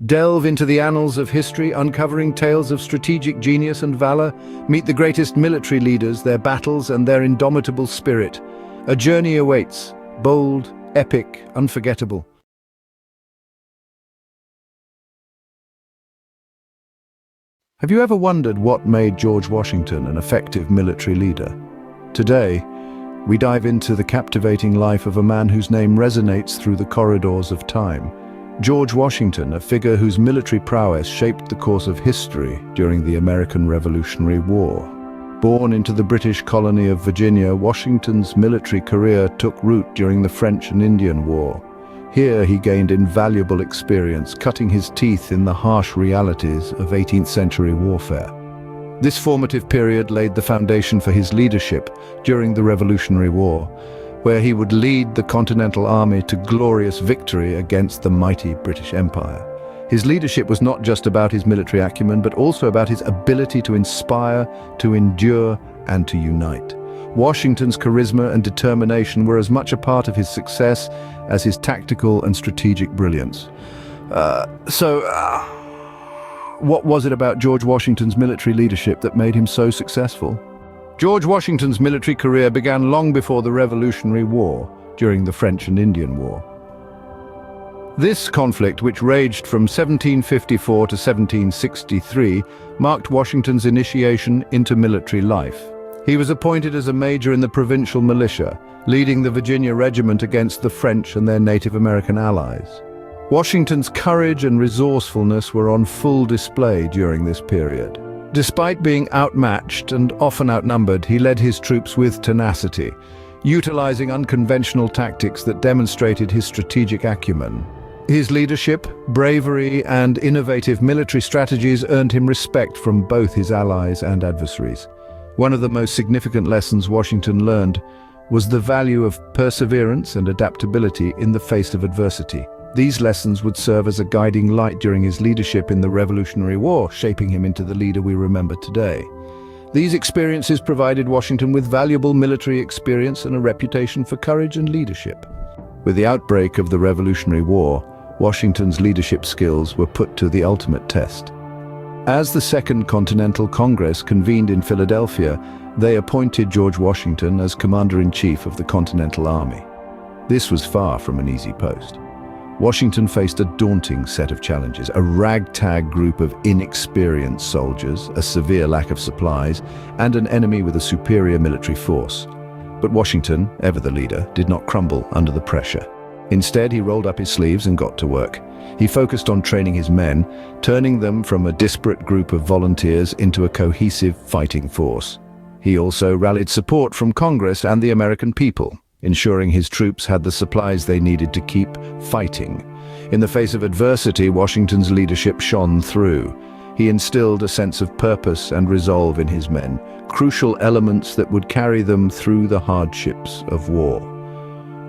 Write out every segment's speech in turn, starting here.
Delve into the annals of history, uncovering tales of strategic genius and valor. Meet the greatest military leaders, their battles, and their indomitable spirit. A journey awaits, bold, epic, unforgettable. Have you ever wondered what made George Washington an effective military leader? Today, we dive into the captivating life of a man whose name resonates through the corridors of time. George Washington, a figure whose military prowess shaped the course of history during the American Revolutionary War. Born into the British colony of Virginia, Washington's military career took root during the French and Indian War. Here he gained invaluable experience, cutting his teeth in the harsh realities of 18th century warfare. This formative period laid the foundation for his leadership during the Revolutionary War, where he would lead the Continental Army to glorious victory against the mighty British Empire. His leadership was not just about his military acumen, but also about his ability to inspire, to endure, and to unite. Washington's charisma and determination were as much a part of his success as his tactical and strategic brilliance. What was it about George Washington's military leadership that made him so successful? George Washington's military career began long before the Revolutionary War, during the French and Indian War. This conflict, which raged from 1754 to 1763, marked Washington's initiation into military life. He was appointed as a major in the provincial militia, leading the Virginia Regiment against the French and their Native American allies. Washington's courage and resourcefulness were on full display during this period. Despite being outmatched and often outnumbered, he led his troops with tenacity, utilizing unconventional tactics that demonstrated his strategic acumen. His leadership, bravery, and innovative military strategies earned him respect from both his allies and adversaries. One of the most significant lessons Washington learned was the value of perseverance and adaptability in the face of adversity. These lessons would serve as a guiding light during his leadership in the Revolutionary War, shaping him into the leader we remember today. These experiences provided Washington with valuable military experience and a reputation for courage and leadership. With the outbreak of the Revolutionary War, Washington's leadership skills were put to the ultimate test. As the Second Continental Congress convened in Philadelphia, they appointed George Washington as Commander-in-Chief of the Continental Army. This was far from an easy post. Washington faced a daunting set of challenges: a ragtag group of inexperienced soldiers, a severe lack of supplies, and an enemy with a superior military force. But Washington, ever the leader, did not crumble under the pressure. Instead, he rolled up his sleeves and got to work. He focused on training his men, turning them from a disparate group of volunteers into a cohesive fighting force. He also rallied support from Congress and the American people, ensuring his troops had the supplies they needed to keep fighting. In the face of adversity, Washington's leadership shone through. He instilled a sense of purpose and resolve in his men, crucial elements that would carry them through the hardships of war.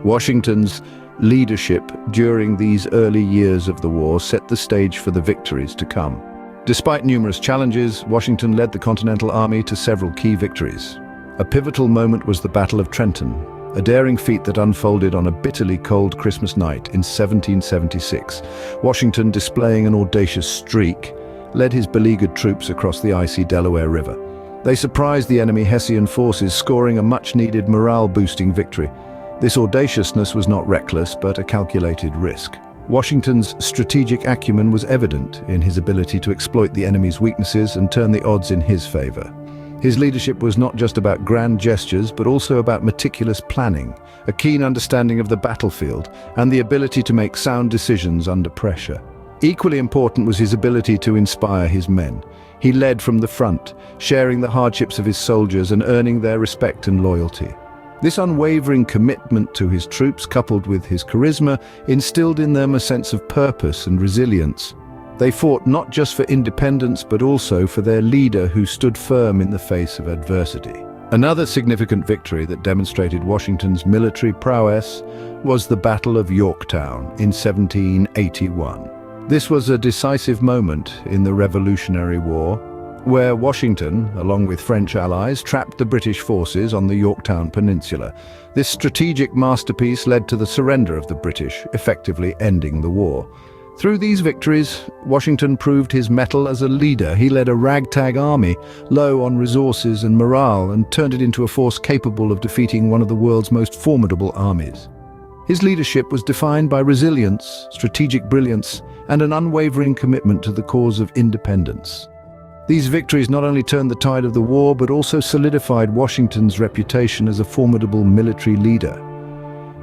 Washington's leadership during these early years of the war set the stage for the victories to come. Despite numerous challenges, Washington led the Continental Army to several key victories. A pivotal moment was the Battle of Trenton, a daring feat that unfolded on a bitterly cold Christmas night in 1776. Washington, displaying an audacious streak, led his beleaguered troops across the icy Delaware River. They surprised the enemy Hessian forces, scoring a much-needed morale-boosting victory. This audaciousness was not reckless, but a calculated risk. Washington's strategic acumen was evident in his ability to exploit the enemy's weaknesses and turn the odds in his favor. His leadership was not just about grand gestures, but also about meticulous planning, a keen understanding of the battlefield, and the ability to make sound decisions under pressure. Equally important was his ability to inspire his men. He led from the front, sharing the hardships of his soldiers and earning their respect and loyalty. This unwavering commitment to his troops, coupled with his charisma, instilled in them a sense of purpose and resilience. They fought not just for independence, but also for their leader who stood firm in the face of adversity. Another significant victory that demonstrated Washington's military prowess was the Battle of Yorktown in 1781. This was a decisive moment in the Revolutionary War, where Washington, along with French allies, trapped the British forces on the Yorktown Peninsula. This strategic masterpiece led to the surrender of the British, effectively ending the war. Through these victories, Washington proved his mettle as a leader. He led a ragtag army, low on resources and morale, and turned it into a force capable of defeating one of the world's most formidable armies. His leadership was defined by resilience, strategic brilliance, and an unwavering commitment to the cause of independence. These victories not only turned the tide of the war, but also solidified Washington's reputation as a formidable military leader.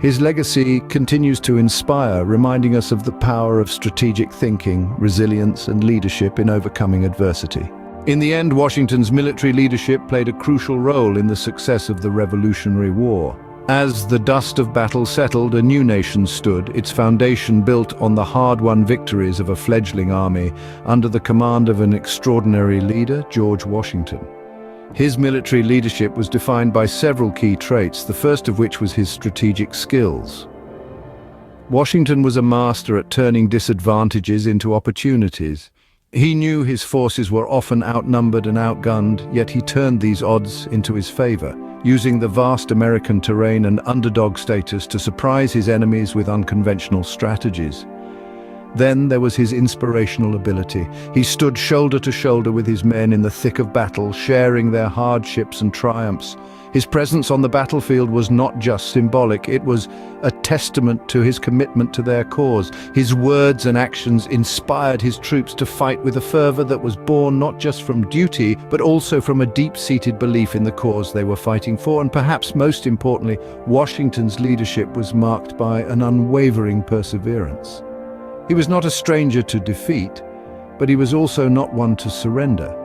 His legacy continues to inspire, reminding us of the power of strategic thinking, resilience, and leadership in overcoming adversity. In the end, Washington's military leadership played a crucial role in the success of the Revolutionary War. As the dust of battle settled, a new nation stood, its foundation built on the hard-won victories of a fledgling army under the command of an extraordinary leader, George Washington. His military leadership was defined by several key traits, the first of which was his strategic skills. Washington was a master at turning disadvantages into opportunities. He knew his forces were often outnumbered and outgunned, yet he turned these odds into his favor, using the vast American terrain and underdog status to surprise his enemies with unconventional strategies. Then there was his inspirational ability. He stood shoulder to shoulder with his men in the thick of battle, sharing their hardships and triumphs. His presence on the battlefield was not just symbolic, it was a testament to his commitment to their cause. His words and actions inspired his troops to fight with a fervor that was born not just from duty, but also from a deep-seated belief in the cause they were fighting for. And perhaps most importantly, Washington's leadership was marked by an unwavering perseverance. He was not a stranger to defeat, but he was also not one to surrender.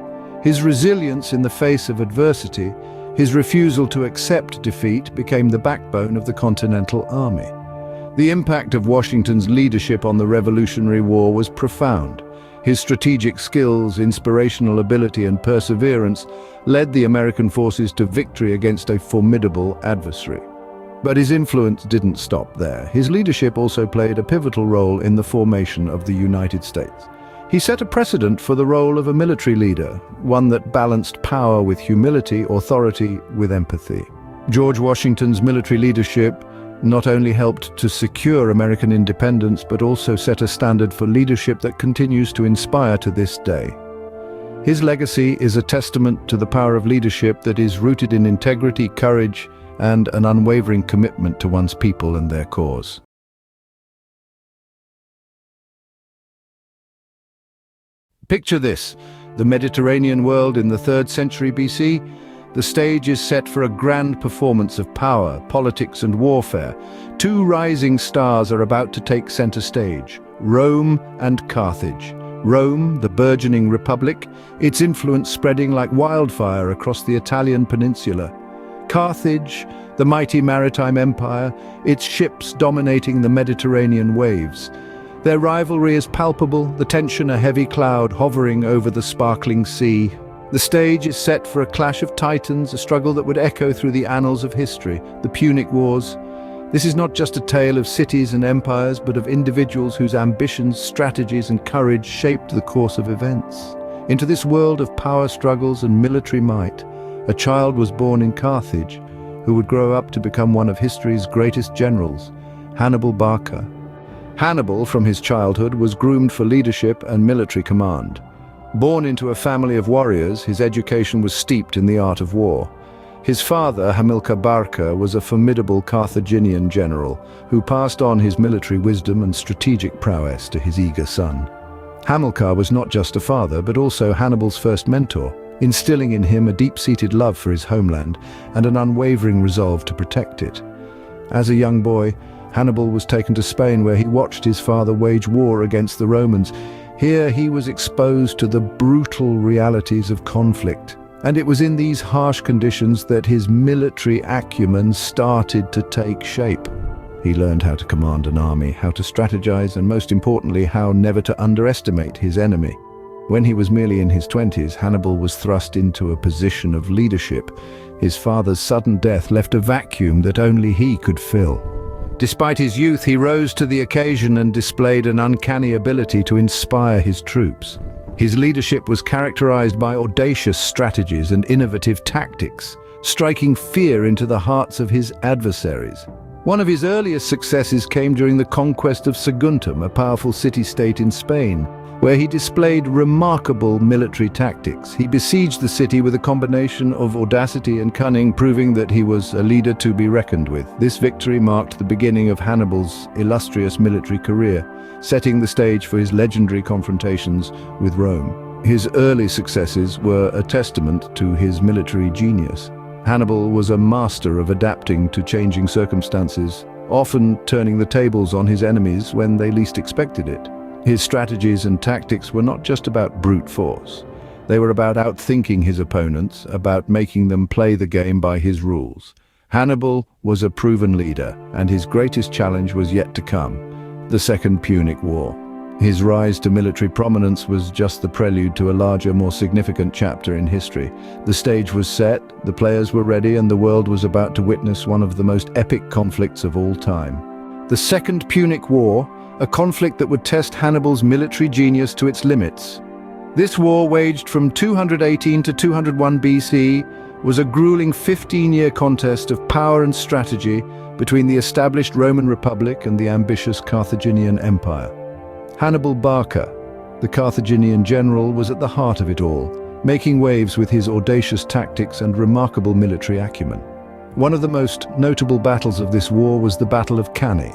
His resilience in the face of adversity, his refusal to accept defeat, became the backbone of the Continental Army. The impact of Washington's leadership on the Revolutionary War was profound. His strategic skills, inspirational ability, and perseverance led the American forces to victory against a formidable adversary. But his influence didn't stop there. His leadership also played a pivotal role in the formation of the United States. He set a precedent for the role of a military leader, one that balanced power with humility, authority with empathy. George Washington's military leadership not only helped to secure American independence, but also set a standard for leadership that continues to inspire to this day. His legacy is a testament to the power of leadership that is rooted in integrity, courage, and an unwavering commitment to one's people and their cause. Picture this, the Mediterranean world in the 3rd century BC. The stage is set for a grand performance of power, politics, and warfare. Two rising stars are about to take center stage, Rome and Carthage. Rome, the burgeoning republic, its influence spreading like wildfire across the Italian peninsula. Carthage, the mighty maritime empire, its ships dominating the Mediterranean waves. Their rivalry is palpable, the tension a heavy cloud hovering over the sparkling sea. The stage is set for a clash of titans, a struggle that would echo through the annals of history, the Punic Wars. This is not just a tale of cities and empires, but of individuals whose ambitions, strategies, and courage shaped the course of events. Into this world of power struggles and military might, a child was born in Carthage, who would grow up to become one of history's greatest generals, Hannibal Barca. Hannibal, from his childhood, was groomed for leadership and military command. Born into a family of warriors, his education was steeped in the art of war. His father, Hamilcar Barca, was a formidable Carthaginian general who passed on his military wisdom and strategic prowess to his eager son. Hamilcar was not just a father, but also Hannibal's first mentor, instilling in him a deep-seated love for his homeland and an unwavering resolve to protect it. As a young boy, Hannibal was taken to Spain, where he watched his father wage war against the Romans. Here he was exposed to the brutal realities of conflict, and it was in these harsh conditions that his military acumen started to take shape. He learned how to command an army, how to strategize, and most importantly, how never to underestimate his enemy. When he was merely in his 20s, Hannibal was thrust into a position of leadership. His father's sudden death left a vacuum that only he could fill. Despite his youth, he rose to the occasion and displayed an uncanny ability to inspire his troops. His leadership was characterized by audacious strategies and innovative tactics, striking fear into the hearts of his adversaries. One of his earliest successes came during the conquest of Saguntum, a powerful city-state in Spain, where he displayed remarkable military tactics. He besieged the city with a combination of audacity and cunning, proving that he was a leader to be reckoned with. This victory marked the beginning of Hannibal's illustrious military career, setting the stage for his legendary confrontations with Rome. His early successes were a testament to his military genius. Hannibal was a master of adapting to changing circumstances, often turning the tables on his enemies when they least expected it. His strategies and tactics were not just about brute force. They were about outthinking his opponents, about making them play the game by his rules. Hannibal was a proven leader, and his greatest challenge was yet to come: the Second Punic War. His rise to military prominence was just the prelude to a larger, more significant chapter in history. The stage was set, the players were ready, and the world was about to witness one of the most epic conflicts of all time. The Second Punic War, a conflict that would test Hannibal's military genius to its limits. This war, waged from 218 to 201 BC, was a grueling 15-year contest of power and strategy between the established Roman Republic and the ambitious Carthaginian Empire. Hannibal Barca, the Carthaginian general, was at the heart of it all, making waves with his audacious tactics and remarkable military acumen. One of the most notable battles of this war was the Battle of Cannae.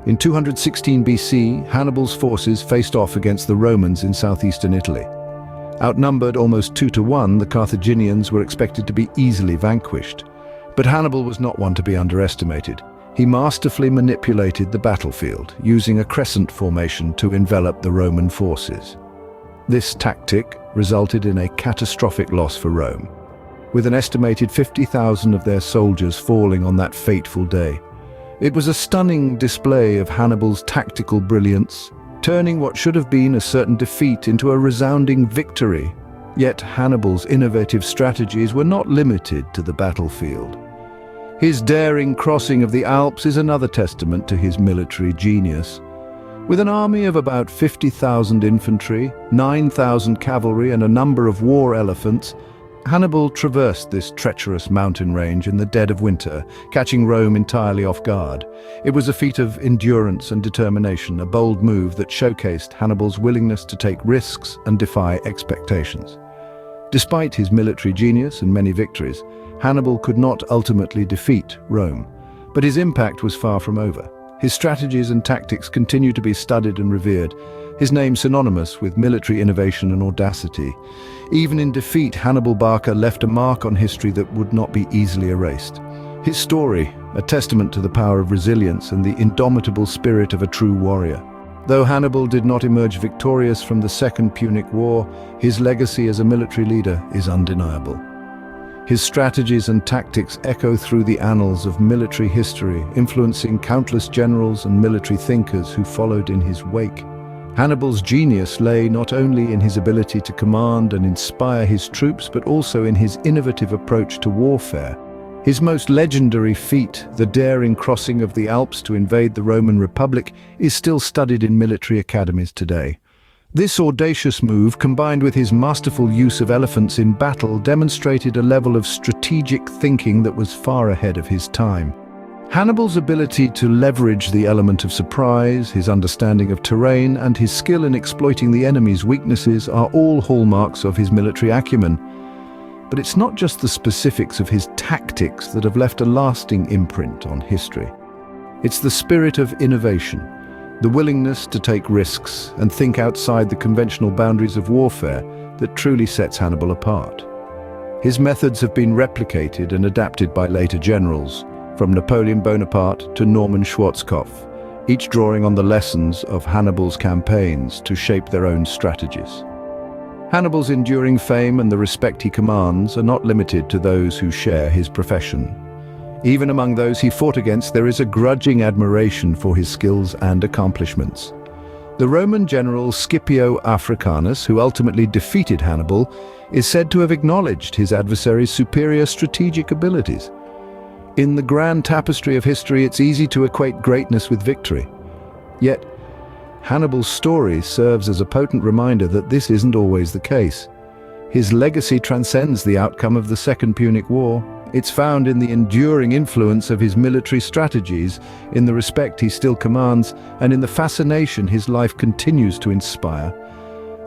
In 216 BC, Hannibal's forces faced off against the Romans in southeastern Italy. Outnumbered almost 2-1, the Carthaginians were expected to be easily vanquished. But Hannibal was not one to be underestimated. He masterfully manipulated the battlefield, using a crescent formation to envelop the Roman forces. This tactic resulted in a catastrophic loss for Rome, with an estimated 50,000 of their soldiers falling on that fateful day. It was a stunning display of Hannibal's tactical brilliance, turning what should have been a certain defeat into a resounding victory. Yet Hannibal's innovative strategies were not limited to the battlefield. His daring crossing of the Alps is another testament to his military genius. With an army of about 50,000 infantry, 9,000 cavalry, and a number of war elephants, Hannibal traversed this treacherous mountain range in the dead of winter, catching Rome entirely off guard. It was a feat of endurance and determination, a bold move that showcased Hannibal's willingness to take risks and defy expectations. Despite his military genius and many victories, Hannibal could not ultimately defeat Rome, but his impact was far from over. His strategies and tactics continue to be studied and revered, his name synonymous with military innovation and audacity. Even in defeat, Hannibal Barca left a mark on history that would not be easily erased. His story, a testament to the power of resilience and the indomitable spirit of a true warrior. Though Hannibal did not emerge victorious from the Second Punic War, his legacy as a military leader is undeniable. His strategies and tactics echo through the annals of military history, influencing countless generals and military thinkers who followed in his wake. Hannibal's genius lay not only in his ability to command and inspire his troops, but also in his innovative approach to warfare. His most legendary feat, the daring crossing of the Alps to invade the Roman Republic, is still studied in military academies today. This audacious move, combined with his masterful use of elephants in battle, demonstrated a level of strategic thinking that was far ahead of his time. Hannibal's ability to leverage the element of surprise, his understanding of terrain, and his skill in exploiting the enemy's weaknesses are all hallmarks of his military acumen. But it's not just the specifics of his tactics that have left a lasting imprint on history. It's the spirit of innovation, the willingness to take risks and think outside the conventional boundaries of warfare that truly sets Hannibal apart. His methods have been replicated and adapted by later generals, from Napoleon Bonaparte to Norman Schwarzkopf, each drawing on the lessons of Hannibal's campaigns to shape their own strategies. Hannibal's enduring fame and the respect he commands are not limited to those who share his profession. Even among those he fought against, there is a grudging admiration for his skills and accomplishments. The Roman general Scipio Africanus, who ultimately defeated Hannibal, is said to have acknowledged his adversary's superior strategic abilities. In the grand tapestry of history, it's easy to equate greatness with victory. Yet, Hannibal's story serves as a potent reminder that this isn't always the case. His legacy transcends the outcome of the Second Punic War, It's found in the enduring influence of his military strategies, in the respect he still commands, and in the fascination his life continues to inspire.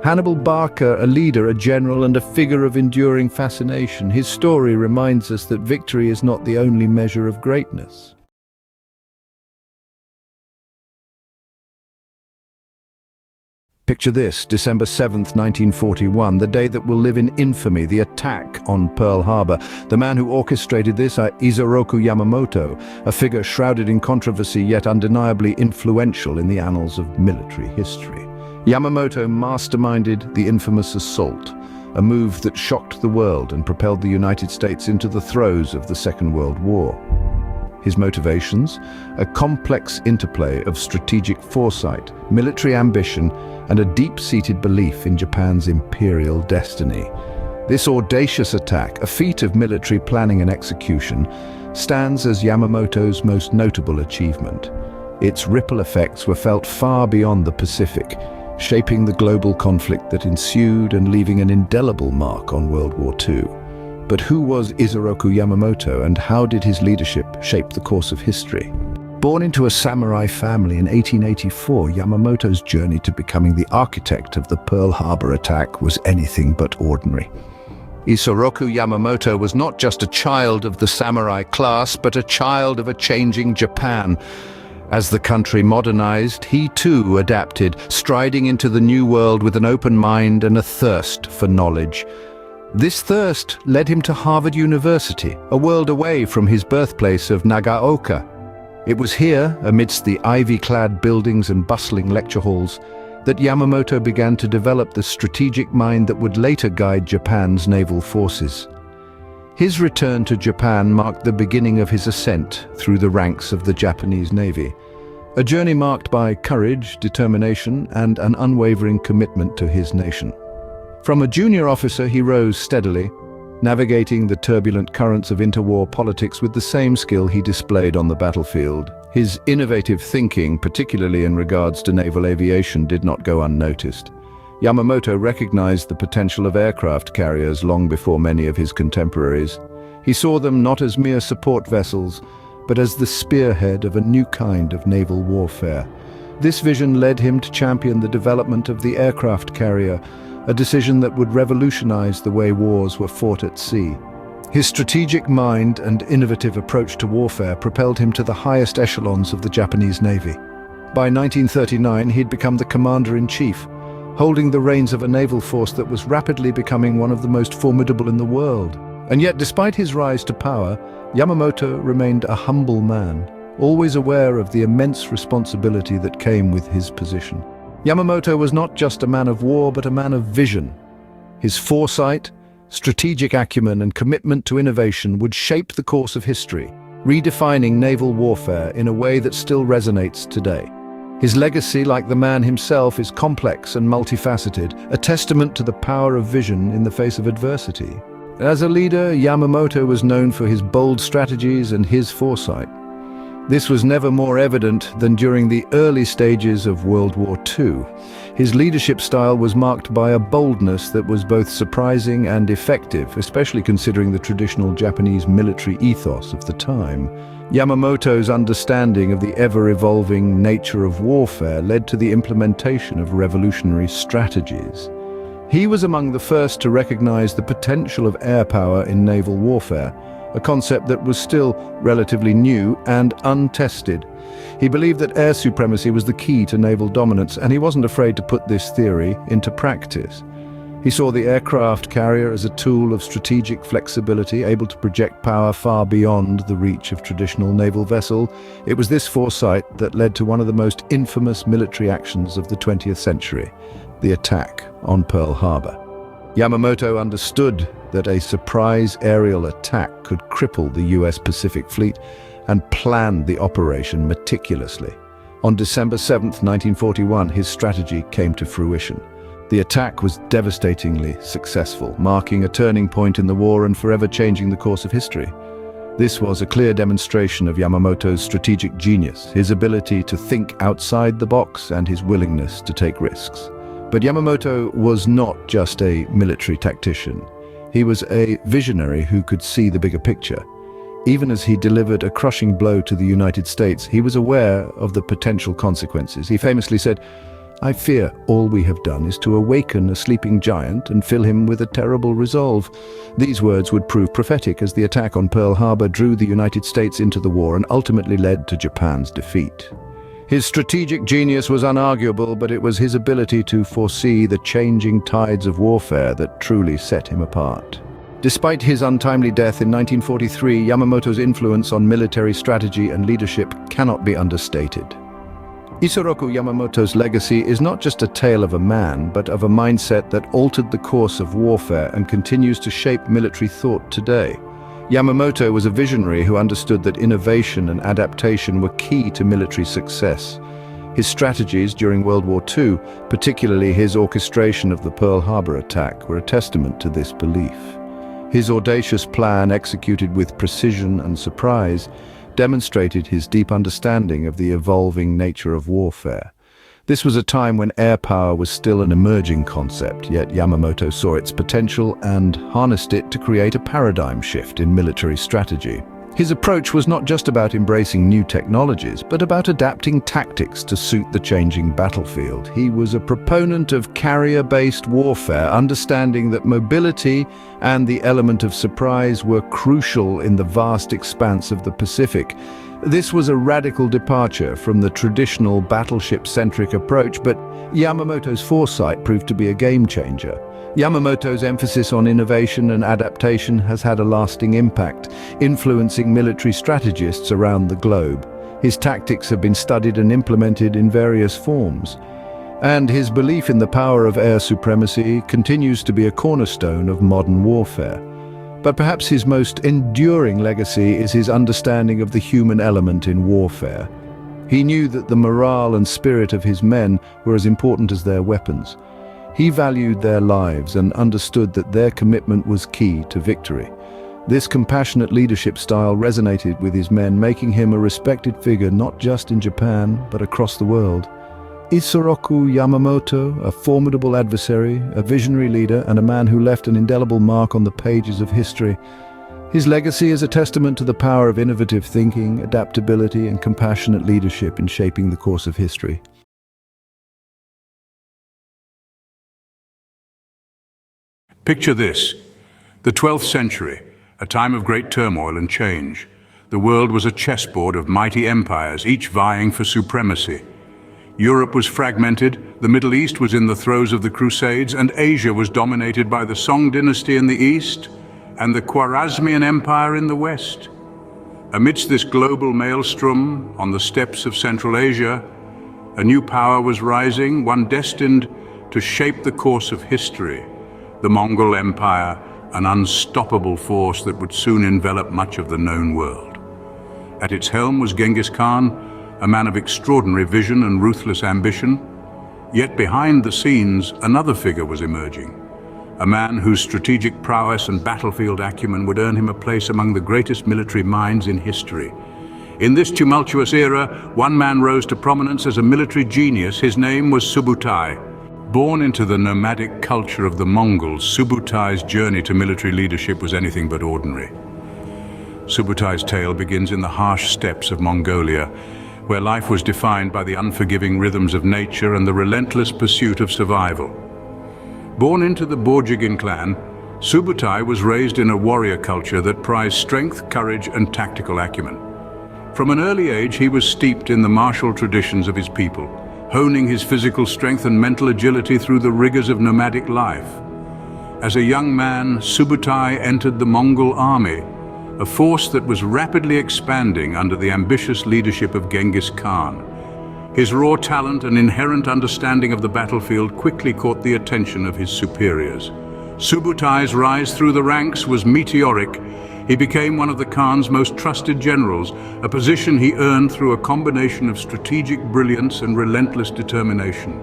Hannibal Barca, a leader, a general, and a figure of enduring fascination. His story reminds us that victory is not the only measure of greatness. Picture this, December 7th, 1941, the day that will live in infamy, the attack on Pearl Harbor. The man who orchestrated this, Isoroku Yamamoto, a figure shrouded in controversy yet undeniably influential in the annals of military history. Yamamoto masterminded the infamous assault, a move that shocked the world and propelled the United States into the throes of the Second World War. His motivations? A complex interplay of strategic foresight, military ambition, and a deep-seated belief in Japan's imperial destiny. This audacious attack, a feat of military planning and execution, stands as Yamamoto's most notable achievement. Its ripple effects were felt far beyond the Pacific, shaping the global conflict that ensued and leaving an indelible mark on World War II. But who was Isoroku Yamamoto, and how did his leadership shape the course of history? Born into a samurai family in 1884, Yamamoto's journey to becoming the architect of the Pearl Harbor attack was anything but ordinary. Isoroku Yamamoto was not just a child of the samurai class, but a child of a changing Japan. As the country modernized, he too adapted, striding into the new world with an open mind and a thirst for knowledge. This thirst led him to Harvard University, a world away from his birthplace of Nagaoka. It was here, amidst the ivy-clad buildings and bustling lecture halls, that Yamamoto began to develop the strategic mind that would later guide Japan's naval forces. His return to Japan marked the beginning of his ascent through the ranks of the Japanese Navy, a journey marked by courage, determination, and an unwavering commitment to his nation. From a junior officer, he rose steadily, navigating the turbulent currents of interwar politics with the same skill he displayed on the battlefield. His innovative thinking, particularly in regards to naval aviation, did not go unnoticed. Yamamoto recognized the potential of aircraft carriers long before many of his contemporaries. He saw them not as mere support vessels, but as the spearhead of a new kind of naval warfare. This vision led him to champion the development of the aircraft carrier, a decision that would revolutionize the way wars were fought at sea. His strategic mind and innovative approach to warfare propelled him to the highest echelons of the Japanese Navy. By 1939, he'd become the commander-in-chief, holding the reins of a naval force that was rapidly becoming one of the most formidable in the world. And yet, despite his rise to power, Yamamoto remained a humble man, always aware of the immense responsibility that came with his position. Yamamoto was not just a man of war, but a man of vision. His foresight, strategic acumen, and commitment to innovation would shape the course of history, redefining naval warfare in a way that still resonates today. His legacy, like the man himself, is complex and multifaceted, a testament to the power of vision in the face of adversity. As a leader, Yamamoto was known for his bold strategies and his foresight. This was never more evident than during the early stages of World War II. His leadership style was marked by a boldness that was both surprising and effective, especially considering the traditional Japanese military ethos of the time. Yamamoto's understanding of the ever-evolving nature of warfare led to the implementation of revolutionary strategies. He was among the first to recognize the potential of air power in naval warfare, a concept that was still relatively new and untested. He believed that air supremacy was the key to naval dominance, and he wasn't afraid to put this theory into practice. He saw the aircraft carrier as a tool of strategic flexibility, able to project power far beyond the reach of traditional naval vessel. It was this foresight that led to one of the most infamous military actions of the 20th century, the attack on Pearl Harbor. Yamamoto understood that a surprise aerial attack could cripple the US Pacific Fleet and planned the operation meticulously. On December 7, 1941, his strategy came to fruition. The attack was devastatingly successful, marking a turning point in the war and forever changing the course of history. This was a clear demonstration of Yamamoto's strategic genius, his ability to think outside the box and his willingness to take risks. But Yamamoto was not just a military tactician. He was a visionary who could see the bigger picture. Even as he delivered a crushing blow to the United States, he was aware of the potential consequences. He famously said, "I fear all we have done is to awaken a sleeping giant and fill him with a terrible resolve." These words would prove prophetic as the attack on Pearl Harbor drew the United States into the war and ultimately led to Japan's defeat. His strategic genius was unarguable, but it was his ability to foresee the changing tides of warfare that truly set him apart. Despite his untimely death in 1943, Yamamoto's influence on military strategy and leadership cannot be understated. Isoroku Yamamoto's legacy is not just a tale of a man, but of a mindset that altered the course of warfare and continues to shape military thought today. Yamamoto was a visionary who understood that innovation and adaptation were key to military success. His strategies during World War II, particularly his orchestration of the Pearl Harbor attack, were a testament to this belief. His audacious plan, executed with precision and surprise, demonstrated his deep understanding of the evolving nature of warfare. This was a time when air power was still an emerging concept, yet Yamamoto saw its potential and harnessed it to create a paradigm shift in military strategy. His approach was not just about embracing new technologies, but about adapting tactics to suit the changing battlefield. He was a proponent of carrier-based warfare, understanding that mobility and the element of surprise were crucial in the vast expanse of the Pacific. This was a radical departure from the traditional battleship-centric approach, but Yamamoto's foresight proved to be a game-changer. Yamamoto's emphasis on innovation and adaptation has had a lasting impact, influencing military strategists around the globe. His tactics have been studied and implemented in various forms, and his belief in the power of air supremacy continues to be a cornerstone of modern warfare. But perhaps his most enduring legacy is his understanding of the human element in warfare. He knew that the morale and spirit of his men were as important as their weapons. He valued their lives and understood that their commitment was key to victory. This compassionate leadership style resonated with his men, making him a respected figure not just in Japan, but across the world. Isoroku Yamamoto, a formidable adversary, a visionary leader, and a man who left an indelible mark on the pages of history. His legacy is a testament to the power of innovative thinking, adaptability, and compassionate leadership in shaping the course of history. Picture this, the 12th century, a time of great turmoil and change. The world was a chessboard of mighty empires, each vying for supremacy. Europe was fragmented, the Middle East was in the throes of the Crusades, and Asia was dominated by the Song dynasty in the east and the Khwarezmian Empire in the west. Amidst this global maelstrom, on the steppes of Central Asia, a new power was rising, one destined to shape the course of history. The Mongol Empire, an unstoppable force that would soon envelop much of the known world. At its helm was Genghis Khan, a man of extraordinary vision and ruthless ambition. Yet behind the scenes, another figure was emerging. A man whose strategic prowess and battlefield acumen would earn him a place among the greatest military minds in history. In this tumultuous era, one man rose to prominence as a military genius. His name was Subutai. Born into the nomadic culture of the Mongols, Subutai's journey to military leadership was anything but ordinary. Subutai's tale begins in the harsh steppes of Mongolia, where life was defined by the unforgiving rhythms of nature and the relentless pursuit of survival. Born into the Borjigin clan, Subutai was raised in a warrior culture that prized strength, courage, and tactical acumen. From an early age, he was steeped in the martial traditions of his people, honing his physical strength and mental agility through the rigors of nomadic life. As a young man, Subutai entered the Mongol army, a force that was rapidly expanding under the ambitious leadership of Genghis Khan. His raw talent and inherent understanding of the battlefield quickly caught the attention of his superiors. Subutai's rise through the ranks was meteoric. He became one of the Khan's most trusted generals, a position he earned through a combination of strategic brilliance and relentless determination.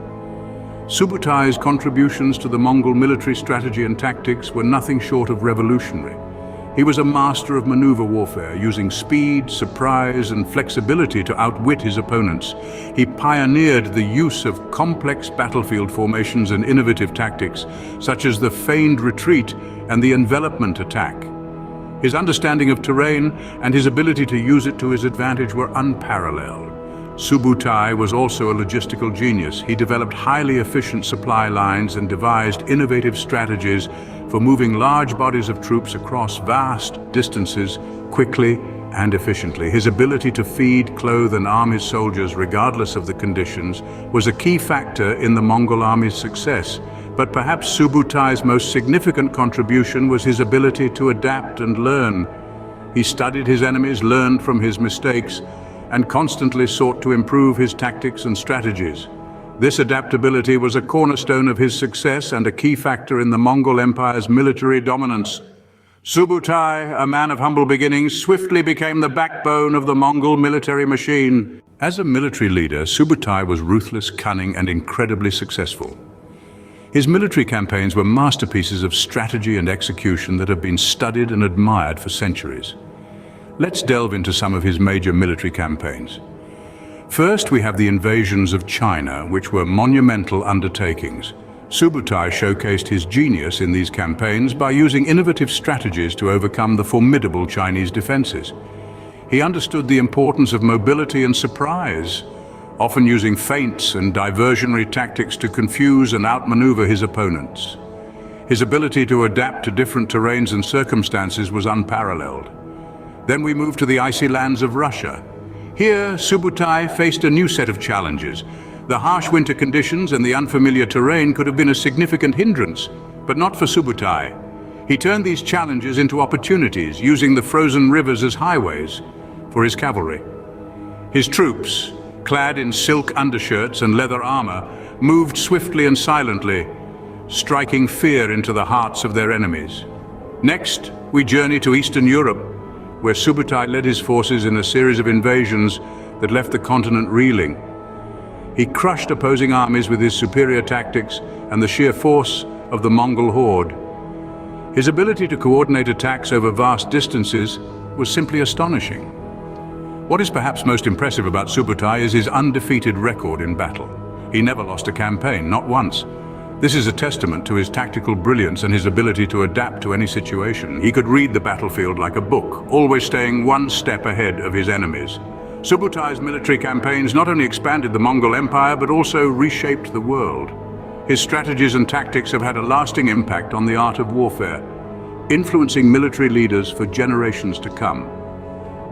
Subutai's contributions to the Mongol military strategy and tactics were nothing short of revolutionary. He was a master of maneuver warfare, using speed, surprise, and flexibility to outwit his opponents. He pioneered the use of complex battlefield formations and innovative tactics, such as the feigned retreat and the envelopment attack. His understanding of terrain and his ability to use it to his advantage were unparalleled. Subutai was also a logistical genius. He developed highly efficient supply lines and devised innovative strategies for moving large bodies of troops across vast distances quickly and efficiently. His ability to feed, clothe, and arm his soldiers regardless of the conditions was a key factor in the Mongol army's success. But perhaps Subutai's most significant contribution was his ability to adapt and learn. He studied his enemies, learned from his mistakes, and constantly sought to improve his tactics and strategies. This adaptability was a cornerstone of his success and a key factor in the Mongol Empire's military dominance. Subutai, a man of humble beginnings, swiftly became the backbone of the Mongol military machine. As a military leader, Subutai was ruthless, cunning, and incredibly successful. His military campaigns were masterpieces of strategy and execution that have been studied and admired for centuries. Let's delve into some of his major military campaigns. First, we have the invasions of China, which were monumental undertakings. Subutai showcased his genius in these campaigns by using innovative strategies to overcome the formidable Chinese defenses. He understood the importance of mobility and surprise, often using feints and diversionary tactics to confuse and outmaneuver his opponents. His ability to adapt to different terrains and circumstances was unparalleled. Then we move to the icy lands of Russia. Here, Subutai faced a new set of challenges. The harsh winter conditions and the unfamiliar terrain could have been a significant hindrance, but not for Subutai. He turned these challenges into opportunities, using the frozen rivers as highways for his cavalry. His troops, clad in silk undershirts and leather armor, moved swiftly and silently, striking fear into the hearts of their enemies. Next, we journey to Eastern Europe, where Subutai led his forces in a series of invasions that left the continent reeling. He crushed opposing armies with his superior tactics and the sheer force of the Mongol horde. His ability to coordinate attacks over vast distances was simply astonishing. What is perhaps most impressive about Subutai is his undefeated record in battle. He never lost a campaign, not once. This is a testament to his tactical brilliance and his ability to adapt to any situation. He could read the battlefield like a book, always staying one step ahead of his enemies. Subutai's military campaigns not only expanded the Mongol Empire, but also reshaped the world. His strategies and tactics have had a lasting impact on the art of warfare, influencing military leaders for generations to come.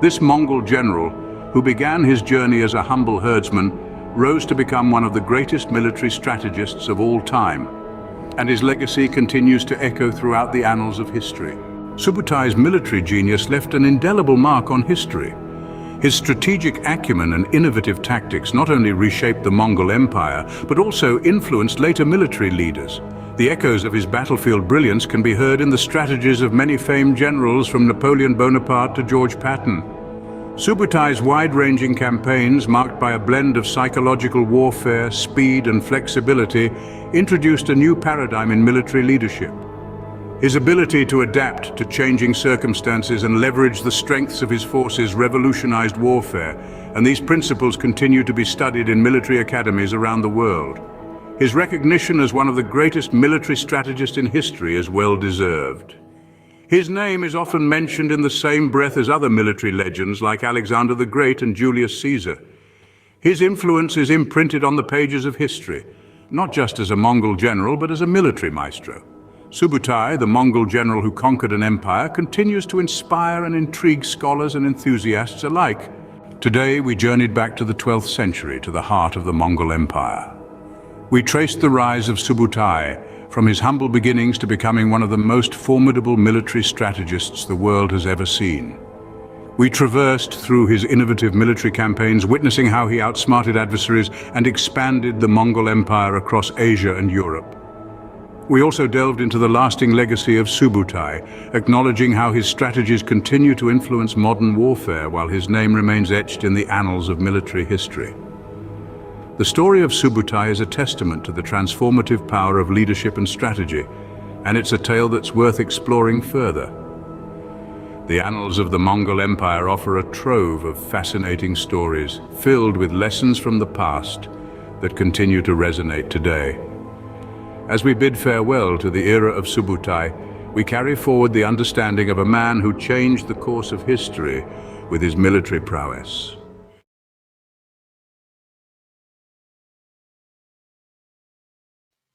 This Mongol general, who began his journey as a humble herdsman, rose to become one of the greatest military strategists of all time, and his legacy continues to echo throughout the annals of history. Subutai's military genius left an indelible mark on history. His strategic acumen and innovative tactics not only reshaped the Mongol Empire, but also influenced later military leaders. The echoes of his battlefield brilliance can be heard in the strategies of many famed generals from Napoleon Bonaparte to George Patton. Subutai's wide-ranging campaigns, marked by a blend of psychological warfare, speed, and flexibility, introduced a new paradigm in military leadership. His ability to adapt to changing circumstances and leverage the strengths of his forces revolutionized warfare, and these principles continue to be studied in military academies around the world. His recognition as one of the greatest military strategists in history is well deserved. His name is often mentioned in the same breath as other military legends like Alexander the Great and Julius Caesar. His influence is imprinted on the pages of history, not just as a Mongol general, but as a military maestro. Subutai, the Mongol general who conquered an empire, continues to inspire and intrigue scholars and enthusiasts alike. Today, we journeyed back to the 12th century, to the heart of the Mongol Empire. We traced the rise of Subutai, from his humble beginnings to becoming one of the most formidable military strategists the world has ever seen. We traversed through his innovative military campaigns, witnessing how he outsmarted adversaries and expanded the Mongol Empire across Asia and Europe. We also delved into the lasting legacy of Subutai, acknowledging how his strategies continue to influence modern warfare while his name remains etched in the annals of military history. The story of Subutai is a testament to the transformative power of leadership and strategy, and it's a tale that's worth exploring further. The annals of the Mongol Empire offer a trove of fascinating stories, filled with lessons from the past that continue to resonate today. As we bid farewell to the era of Subutai, we carry forward the understanding of a man who changed the course of history with his military prowess.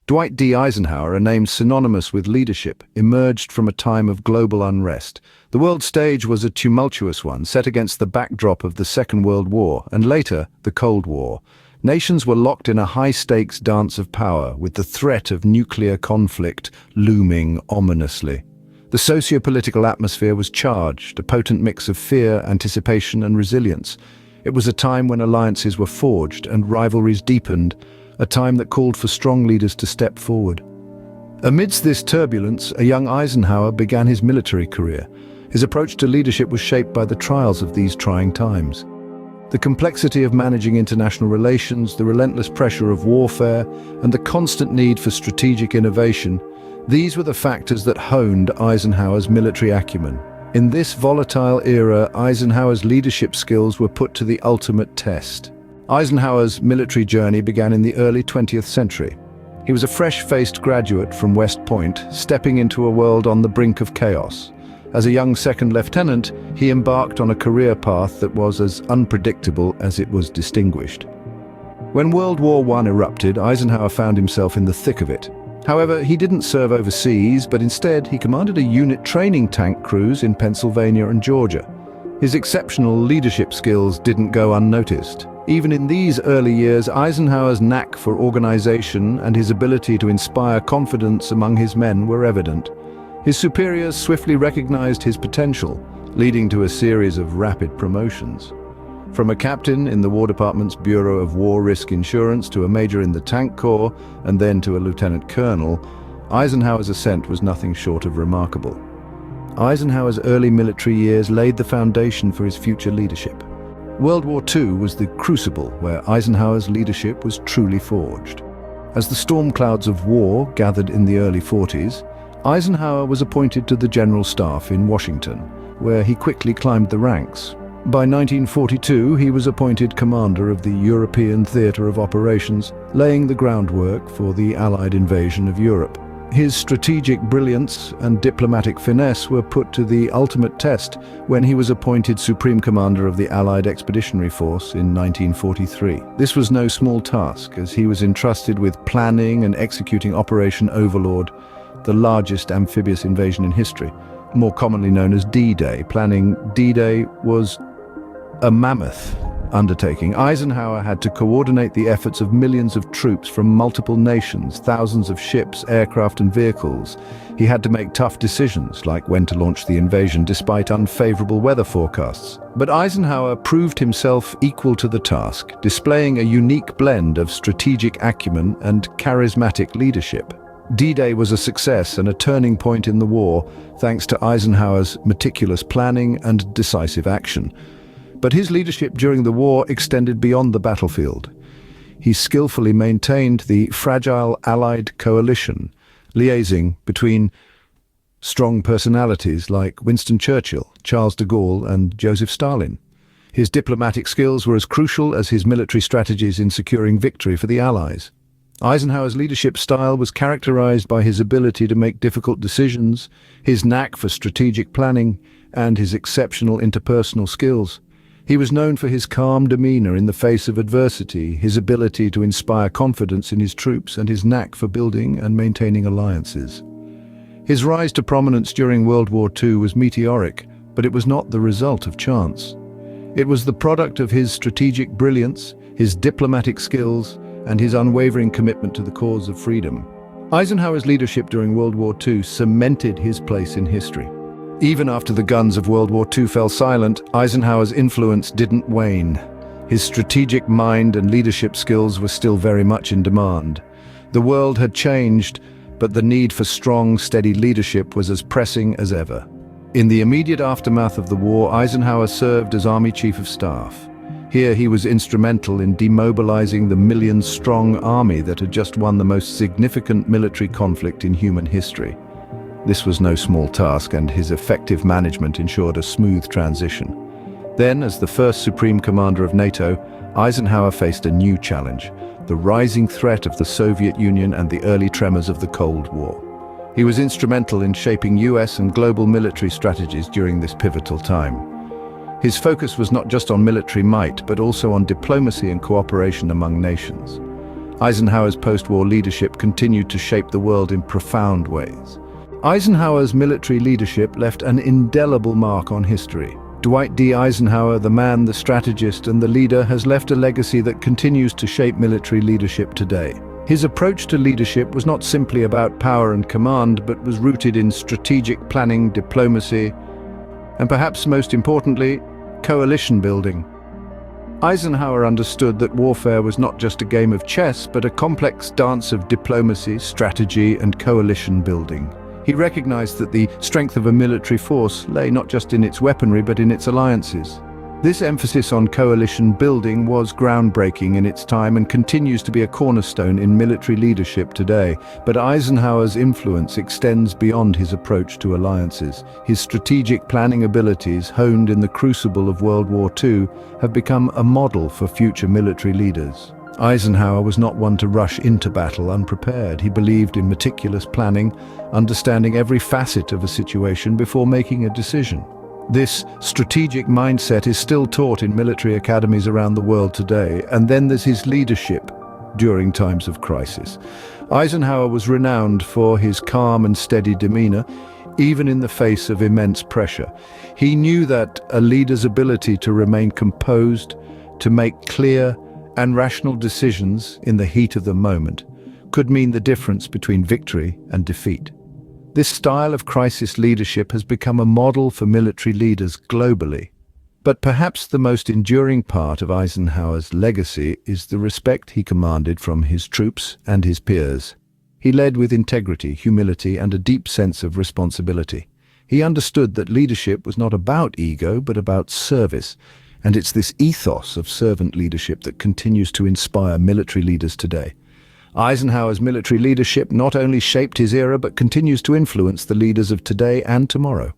Dwight D. Eisenhower, a name synonymous with leadership, emerged from a time of global unrest. The world stage was a tumultuous one, set against the backdrop of the Second World War and later the Cold War. Nations were locked in a high-stakes dance of power, with the threat of nuclear conflict looming ominously. The socio-political atmosphere was charged, a potent mix of fear, anticipation, and resilience. It was a time when alliances were forged and rivalries deepened, a time that called for strong leaders to step forward. Amidst this turbulence, a young Eisenhower began his military career. His approach to leadership was shaped by the trials of these trying times. The complexity of managing international relations, the relentless pressure of warfare, and the constant need for strategic innovation, these were the factors that honed Eisenhower's military acumen. In this volatile era, Eisenhower's leadership skills were put to the ultimate test. Eisenhower's military journey began in the early 20th century. He was a fresh-faced graduate from West Point, stepping into a world on the brink of chaos. As a young second lieutenant, he embarked on a career path that was as unpredictable as it was distinguished. When World War I erupted, Eisenhower found himself in the thick of it. However, he didn't serve overseas, but instead he commanded a unit training tank crews in Pennsylvania and Georgia. His exceptional leadership skills didn't go unnoticed. Even in these early years, Eisenhower's knack for organization and his ability to inspire confidence among his men were evident. His superiors swiftly recognized his potential, leading to a series of rapid promotions. From a captain in the War Department's Bureau of War Risk Insurance to a major in the Tank Corps and then to a lieutenant colonel, Eisenhower's ascent was nothing short of remarkable. Eisenhower's early military years laid the foundation for his future leadership. World War II was the crucible where Eisenhower's leadership was truly forged. As the storm clouds of war gathered in the early 40s, Eisenhower was appointed to the General Staff in Washington, where he quickly climbed the ranks. By 1942, he was appointed commander of the European Theatre of Operations, laying the groundwork for the Allied invasion of Europe. His strategic brilliance and diplomatic finesse were put to the ultimate test when he was appointed Supreme Commander of the Allied Expeditionary Force in 1943. This was no small task, as he was entrusted with planning and executing Operation Overlord, the largest amphibious invasion in history, more commonly known as D-Day. Planning D-Day was a mammoth undertaking. Eisenhower had to coordinate the efforts of millions of troops from multiple nations, thousands of ships, aircraft and vehicles. He had to make tough decisions, like when to launch the invasion despite unfavorable weather forecasts. But Eisenhower proved himself equal to the task, displaying a unique blend of strategic acumen and charismatic leadership. D-Day was a success and a turning point in the war, thanks to Eisenhower's meticulous planning and decisive action. But his leadership during the war extended beyond the battlefield. He skillfully maintained the fragile Allied coalition, liaising between strong personalities like Winston Churchill, Charles de Gaulle, and Joseph Stalin. His diplomatic skills were as crucial as his military strategies in securing victory for the Allies. Eisenhower's leadership style was characterized by his ability to make difficult decisions, his knack for strategic planning, and his exceptional interpersonal skills. He was known for his calm demeanor in the face of adversity, his ability to inspire confidence in his troops, and his knack for building and maintaining alliances. His rise to prominence during World War II was meteoric, but it was not the result of chance. It was the product of his strategic brilliance, his diplomatic skills, and his unwavering commitment to the cause of freedom. Eisenhower's leadership during World War II cemented his place in history. Even after the guns of World War II fell silent, Eisenhower's influence didn't wane. His strategic mind and leadership skills were still very much in demand. The world had changed, but the need for strong, steady leadership was as pressing as ever. In the immediate aftermath of the war, Eisenhower served as Army Chief of Staff. Here he was instrumental in demobilizing the million-strong army that had just won the most significant military conflict in human history. This was no small task, and his effective management ensured a smooth transition. Then, as the first Supreme Commander of NATO, Eisenhower faced a new challenge: the rising threat of the Soviet Union and the early tremors of the Cold War. He was instrumental in shaping US and global military strategies during this pivotal time. His focus was not just on military might, but also on diplomacy and cooperation among nations. Eisenhower's post-war leadership continued to shape the world in profound ways. Eisenhower's military leadership left an indelible mark on history. Dwight D. Eisenhower, the man, the strategist, and the leader, has left a legacy that continues to shape military leadership today. His approach to leadership was not simply about power and command, but was rooted in strategic planning, diplomacy, and perhaps most importantly, coalition building. Eisenhower understood that warfare was not just a game of chess, but a complex dance of diplomacy, strategy, and coalition building. He recognized that the strength of a military force lay not just in its weaponry, but in its alliances. This emphasis on coalition building was groundbreaking in its time and continues to be a cornerstone in military leadership today. But Eisenhower's influence extends beyond his approach to alliances. His strategic planning abilities, honed in the crucible of World War II, have become a model for future military leaders. Eisenhower was not one to rush into battle unprepared. He believed in meticulous planning, understanding every facet of a situation before making a decision. This strategic mindset is still taught in military academies around the world today. And then there's his leadership during times of crisis. Eisenhower was renowned for his calm and steady demeanor, even in the face of immense pressure. He knew that a leader's ability to remain composed, to make clear and rational decisions in the heat of the moment, could mean the difference between victory and defeat. This style of crisis leadership has become a model for military leaders globally. But perhaps the most enduring part of Eisenhower's legacy is the respect he commanded from his troops and his peers. He led with integrity, humility, and a deep sense of responsibility. He understood that leadership was not about ego, but about service. And it's this ethos of servant leadership that continues to inspire military leaders today. Eisenhower's military leadership not only shaped his era, but continues to influence the leaders of today and tomorrow.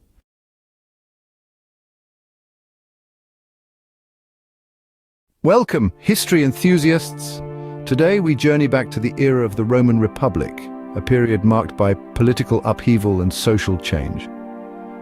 Welcome, history enthusiasts. Today we journey back to the era of the Roman Republic, a period marked by political upheaval and social change.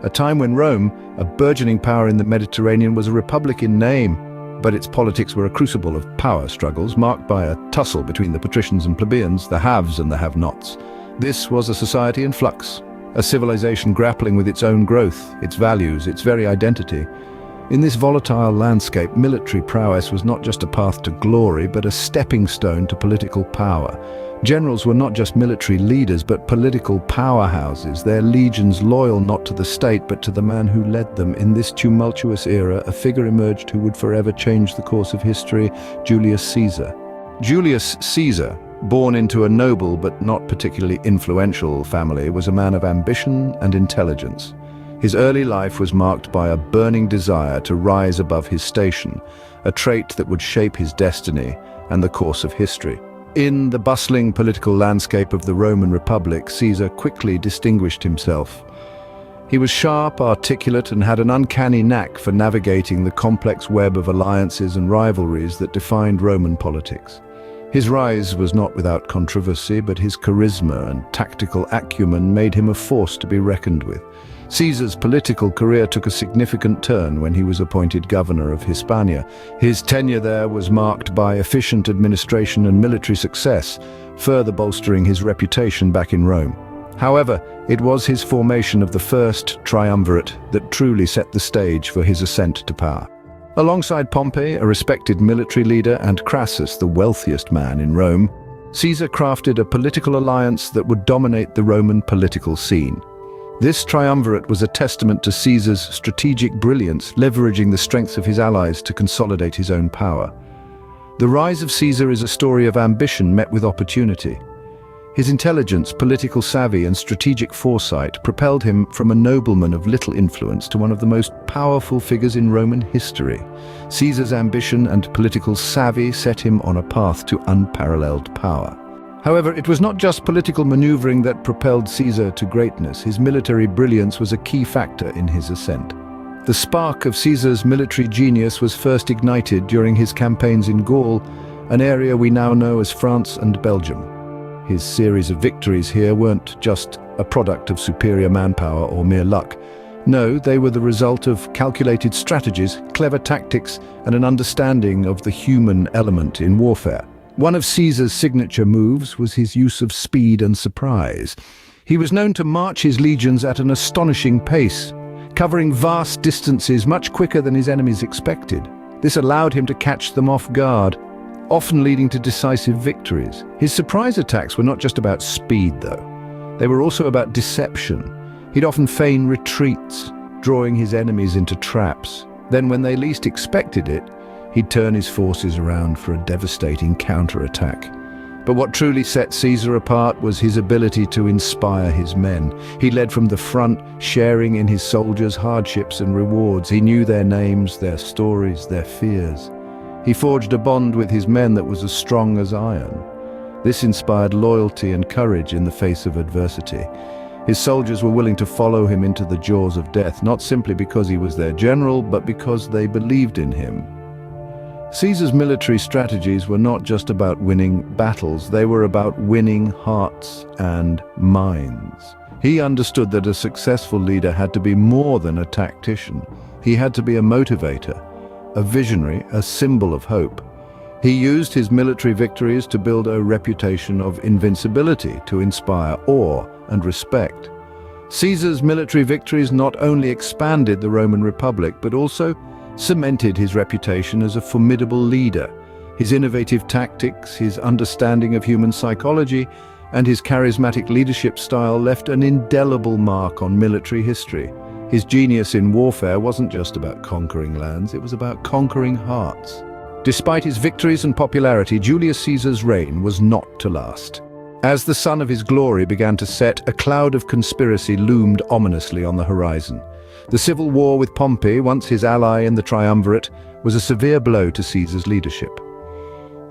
A time when Rome, a burgeoning power in the Mediterranean, was a republic in name, but its politics were a crucible of power struggles marked by a tussle between the patricians and plebeians, the haves and the have-nots. This was a society in flux, a civilization grappling with its own growth, its values, its very identity. In this volatile landscape, military prowess was not just a path to glory, but a stepping stone to political power. Generals were not just military leaders, but political powerhouses, their legions loyal not to the state, but to the man who led them. In this tumultuous era, a figure emerged who would forever change the course of history: Julius Caesar. Julius Caesar, born into a noble but not particularly influential family, was a man of ambition and intelligence. His early life was marked by a burning desire to rise above his station, a trait that would shape his destiny and the course of history. In the bustling political landscape of the Roman Republic, Caesar quickly distinguished himself. He was sharp, articulate, and had an uncanny knack for navigating the complex web of alliances and rivalries that defined Roman politics. His rise was not without controversy, but his charisma and tactical acumen made him a force to be reckoned with. Caesar's political career took a significant turn when he was appointed governor of Hispania. His tenure there was marked by efficient administration and military success, further bolstering his reputation back in Rome. However, it was his formation of the first triumvirate that truly set the stage for his ascent to power. Alongside Pompey, a respected military leader, and Crassus, the wealthiest man in Rome, Caesar crafted a political alliance that would dominate the Roman political scene. This triumvirate was a testament to Caesar's strategic brilliance, leveraging the strengths of his allies to consolidate his own power. The rise of Caesar is a story of ambition met with opportunity. His intelligence, political savvy, and strategic foresight propelled him from a nobleman of little influence to one of the most powerful figures in Roman history. Caesar's ambition and political savvy set him on a path to unparalleled power. However, it was not just political maneuvering that propelled Caesar to greatness. His military brilliance was a key factor in his ascent. The spark of Caesar's military genius was first ignited during his campaigns in Gaul, an area we now know as France and Belgium. His series of victories here weren't just a product of superior manpower or mere luck. No, they were the result of calculated strategies, clever tactics, and an understanding of the human element in warfare. One of Caesar's signature moves was his use of speed and surprise. He was known to march his legions at an astonishing pace, covering vast distances much quicker than his enemies expected. This allowed him to catch them off guard, often leading to decisive victories. His surprise attacks were not just about speed, though. They were also about deception. He'd often feign retreats, drawing his enemies into traps. Then, when they least expected it, he'd turn his forces around for a devastating counterattack. But what truly set Caesar apart was his ability to inspire his men. He led from the front, sharing in his soldiers' hardships and rewards. He knew their names, their stories, their fears. He forged a bond with his men that was as strong as iron. This inspired loyalty and courage in the face of adversity. His soldiers were willing to follow him into the jaws of death, not simply because he was their general, but because they believed in him. Caesar's military strategies were not just about winning battles, they were about winning hearts and minds. He understood that a successful leader had to be more than a tactician. He had to be a motivator, a visionary, a symbol of hope. He used his military victories to build a reputation of invincibility, to inspire awe and respect. Caesar's military victories not only expanded the Roman Republic, but also cemented his reputation as a formidable leader. His innovative tactics, his understanding of human psychology, and his charismatic leadership style left an indelible mark on military history. His genius in warfare wasn't just about conquering lands, it was about conquering hearts. Despite his victories and popularity, Julius Caesar's reign was not to last. As the sun of his glory began to set, a cloud of conspiracy loomed ominously on the horizon. The civil war with Pompey, once his ally in the triumvirate, was a severe blow to Caesar's leadership.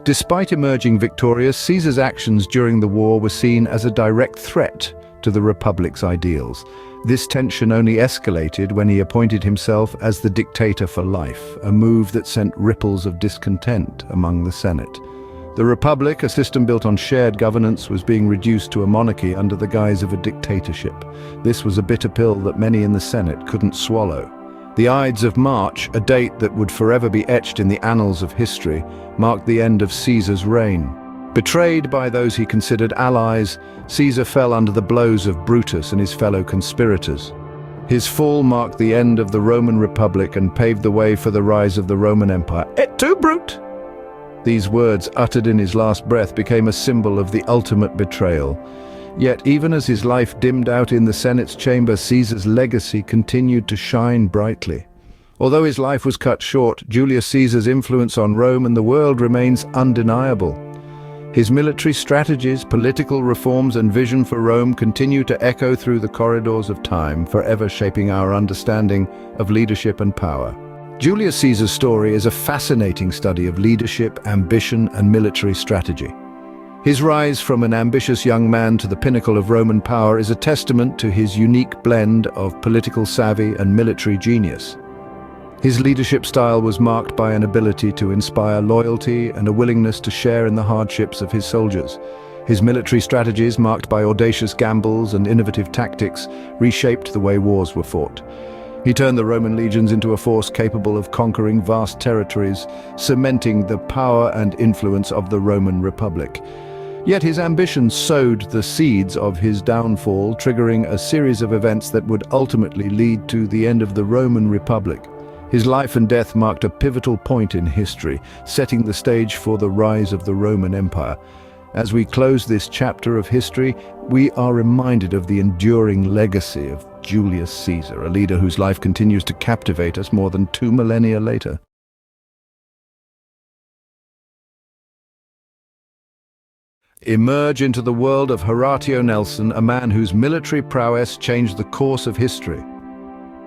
Despite emerging victorious, Caesar's actions during the war were seen as a direct threat to the Republic's ideals. This tension only escalated when he appointed himself as the dictator for life, a move that sent ripples of discontent among the Senate. The Republic, a system built on shared governance, was being reduced to a monarchy under the guise of a dictatorship. This was a bitter pill that many in the Senate couldn't swallow. The Ides of March, a date that would forever be etched in the annals of history, marked the end of Caesar's reign. Betrayed by those he considered allies, Caesar fell under the blows of Brutus and his fellow conspirators. His fall marked the end of the Roman Republic and paved the way for the rise of the Roman Empire. Et tu, Brute! These words, uttered in his last breath, became a symbol of the ultimate betrayal. Yet, even as his life dimmed out in the Senate's chamber, Caesar's legacy continued to shine brightly. Although his life was cut short, Julius Caesar's influence on Rome and the world remains undeniable. His military strategies, political reforms, and vision for Rome continue to echo through the corridors of time, forever shaping our understanding of leadership and power. Julius Caesar's story is a fascinating study of leadership, ambition, and military strategy. His rise from an ambitious young man to the pinnacle of Roman power is a testament to his unique blend of political savvy and military genius. His leadership style was marked by an ability to inspire loyalty and a willingness to share in the hardships of his soldiers. His military strategies, marked by audacious gambles and innovative tactics, reshaped the way wars were fought. He turned the Roman legions into a force capable of conquering vast territories, cementing the power and influence of the Roman Republic. Yet his ambition sowed the seeds of his downfall, triggering a series of events that would ultimately lead to the end of the Roman Republic. His life and death marked a pivotal point in history, setting the stage for the rise of the Roman Empire. As we close this chapter of history, we are reminded of the enduring legacy of Julius Caesar, a leader whose life continues to captivate us more than 2 millennia later. Emerge into the world of Horatio Nelson, a man whose military prowess changed the course of history.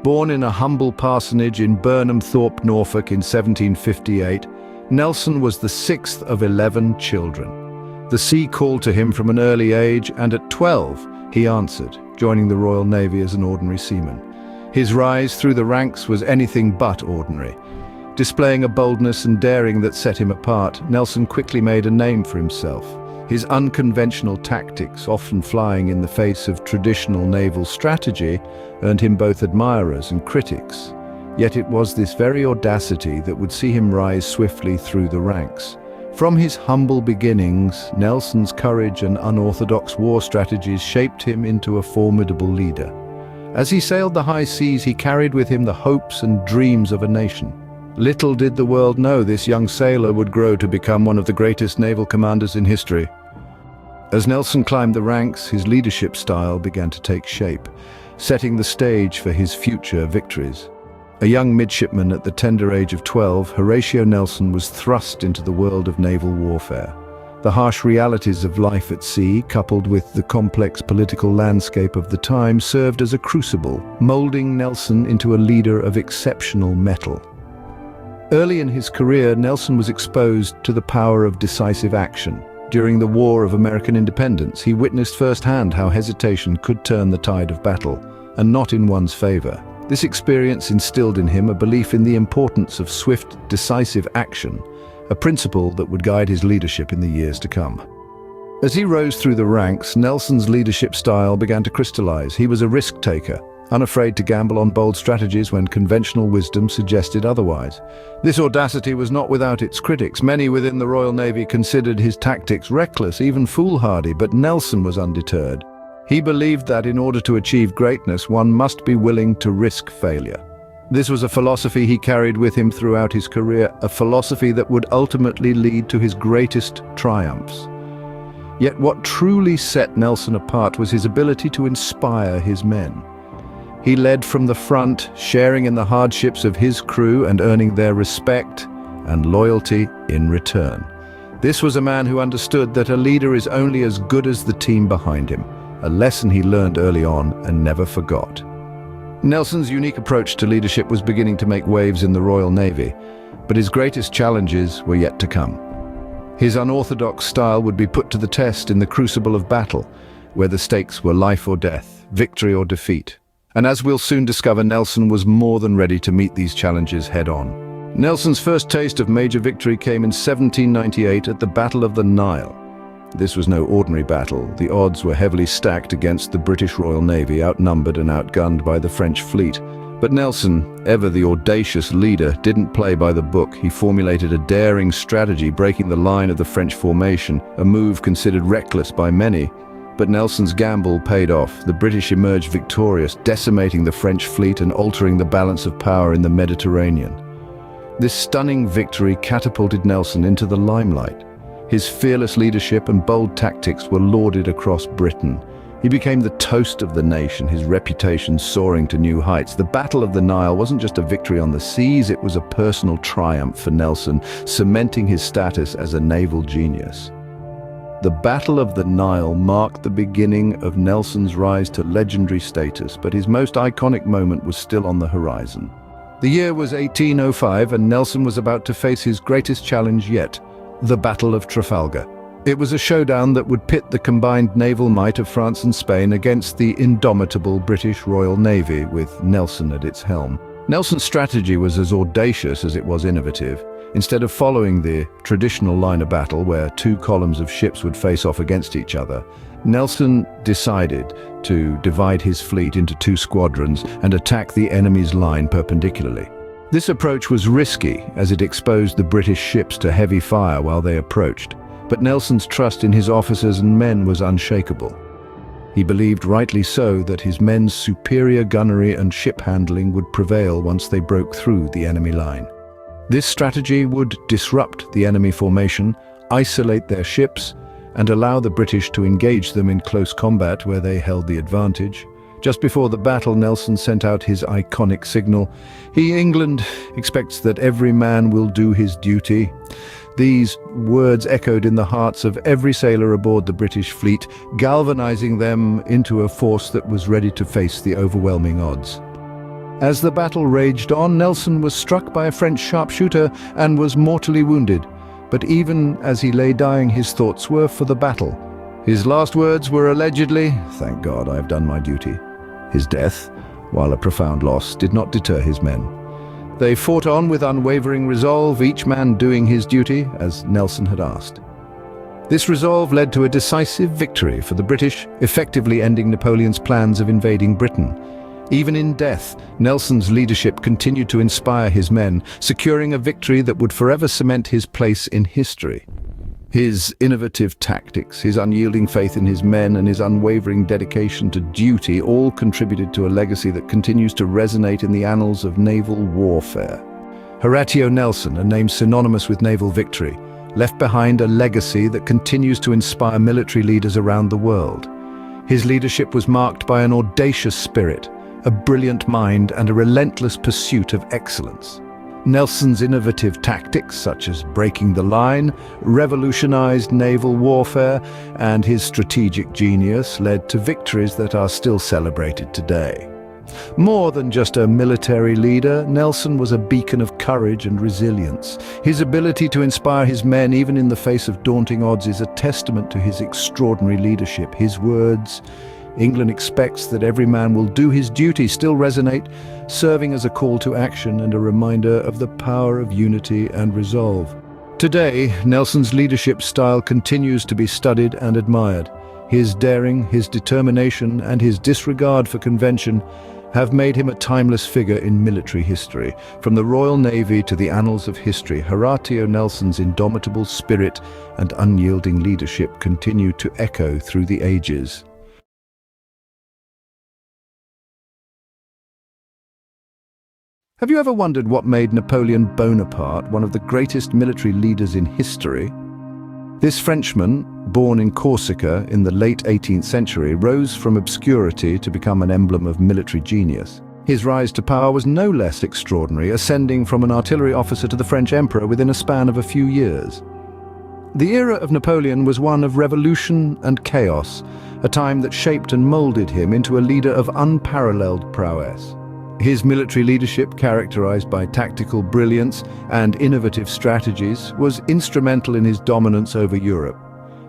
Born in a humble parsonage in Burnham Thorpe, Norfolk in 1758, Nelson was the 6th of 11 children. The sea called to him from an early age, and at 12 he answered, joining the Royal Navy as an ordinary seaman. His rise through the ranks was anything but ordinary. Displaying a boldness and daring that set him apart, Nelson quickly made a name for himself. His unconventional tactics, often flying in the face of traditional naval strategy, earned him both admirers and critics. Yet it was this very audacity that would see him rise swiftly through the ranks. From his humble beginnings, Nelson's courage and unorthodox war strategies shaped him into a formidable leader. As he sailed the high seas, he carried with him the hopes and dreams of a nation. Little did the world know this young sailor would grow to become one of the greatest naval commanders in history. As Nelson climbed the ranks, his leadership style began to take shape, setting the stage for his future victories. A young midshipman at the tender age of 12, Horatio Nelson was thrust into the world of naval warfare. The harsh realities of life at sea, coupled with the complex political landscape of the time, served as a crucible, molding Nelson into a leader of exceptional mettle. Early in his career, Nelson was exposed to the power of decisive action. During the War of American Independence, he witnessed firsthand how hesitation could turn the tide of battle, and not in one's favor. This experience instilled in him a belief in the importance of swift, decisive action, a principle that would guide his leadership in the years to come. As he rose through the ranks, Nelson's leadership style began to crystallize. He was a risk-taker, unafraid to gamble on bold strategies when conventional wisdom suggested otherwise. This audacity was not without its critics. Many within the Royal Navy considered his tactics reckless, even foolhardy, but Nelson was undeterred. He believed that in order to achieve greatness, one must be willing to risk failure. This was a philosophy he carried with him throughout his career, a philosophy that would ultimately lead to his greatest triumphs. Yet what truly set Nelson apart was his ability to inspire his men. He led from the front, sharing in the hardships of his crew and earning their respect and loyalty in return. This was a man who understood that a leader is only as good as the team behind him, a lesson he learned early on and never forgot. Nelson's unique approach to leadership was beginning to make waves in the Royal Navy, but his greatest challenges were yet to come. His unorthodox style would be put to the test in the crucible of battle, where the stakes were life or death, victory or defeat. And as we'll soon discover, Nelson was more than ready to meet these challenges head-on. Nelson's first taste of major victory came in 1798 at the Battle of the Nile. This was no ordinary battle. The odds were heavily stacked against the British Royal Navy, outnumbered and outgunned by the French fleet. But Nelson, ever the audacious leader, didn't play by the book. He formulated a daring strategy, breaking the line of the French formation, a move considered reckless by many. But Nelson's gamble paid off. The British emerged victorious, decimating the French fleet and altering the balance of power in the Mediterranean. This stunning victory catapulted Nelson into the limelight. His fearless leadership and bold tactics were lauded across Britain. He became the toast of the nation, his reputation soaring to new heights. The Battle of the Nile wasn't just a victory on the seas, it was a personal triumph for Nelson, cementing his status as a naval genius. The Battle of the Nile marked the beginning of Nelson's rise to legendary status, but his most iconic moment was still on the horizon. The year was 1805, and Nelson was about to face his greatest challenge yet, the Battle of Trafalgar. It was a showdown that would pit the combined naval might of France and Spain against the indomitable British Royal Navy, with Nelson at its helm. Nelson's strategy was as audacious as it was innovative. Instead of following the traditional line of battle where two columns of ships would face off against each other, Nelson decided to divide his fleet into two squadrons and attack the enemy's line perpendicularly. This approach was risky as it exposed the British ships to heavy fire while they approached, but Nelson's trust in his officers and men was unshakable. He believed, rightly so, that his men's superior gunnery and ship handling would prevail once they broke through the enemy line. This strategy would disrupt the enemy formation, isolate their ships, and allow the British to engage them in close combat where they held the advantage. Just before the battle, Nelson sent out his iconic signal, England expects that every man will do his duty." These words echoed in the hearts of every sailor aboard the British fleet, galvanizing them into a force that was ready to face the overwhelming odds. As the battle raged on, Nelson was struck by a French sharpshooter and was mortally wounded. But even as he lay dying, his thoughts were for the battle. His last words were allegedly, "Thank God I have done my duty." His death, while a profound loss, did not deter his men. They fought on with unwavering resolve, each man doing his duty, as Nelson had asked. This resolve led to a decisive victory for the British, effectively ending Napoleon's plans of invading Britain. Even in death, Nelson's leadership continued to inspire his men, securing a victory that would forever cement his place in history. His innovative tactics, his unyielding faith in his men, and his unwavering dedication to duty all contributed to a legacy that continues to resonate in the annals of naval warfare. Horatio Nelson, a name synonymous with naval victory, left behind a legacy that continues to inspire military leaders around the world. His leadership was marked by an audacious spirit, a brilliant mind, and a relentless pursuit of excellence. Nelson's innovative tactics, such as breaking the line, revolutionized naval warfare, and his strategic genius led to victories that are still celebrated today. More than just a military leader, Nelson was a beacon of courage and resilience. His ability to inspire his men even in the face of daunting odds is a testament to his extraordinary leadership. His words, "England expects that every man will do his duty," still resonate, serving as a call to action and a reminder of the power of unity and resolve. Today, Nelson's leadership style continues to be studied and admired. His daring, his determination, and his disregard for convention have made him a timeless figure in military history. From the Royal Navy to the annals of history, Horatio Nelson's indomitable spirit and unyielding leadership continue to echo through the ages. Have you ever wondered what made Napoleon Bonaparte one of the greatest military leaders in history? This Frenchman, born in Corsica in the late 18th century, rose from obscurity to become an emblem of military genius. His rise to power was no less extraordinary, ascending from an artillery officer to the French emperor within a span of a few years. The era of Napoleon was one of revolution and chaos, a time that shaped and molded him into a leader of unparalleled prowess. His military leadership, characterized by tactical brilliance and innovative strategies, was instrumental in his dominance over Europe.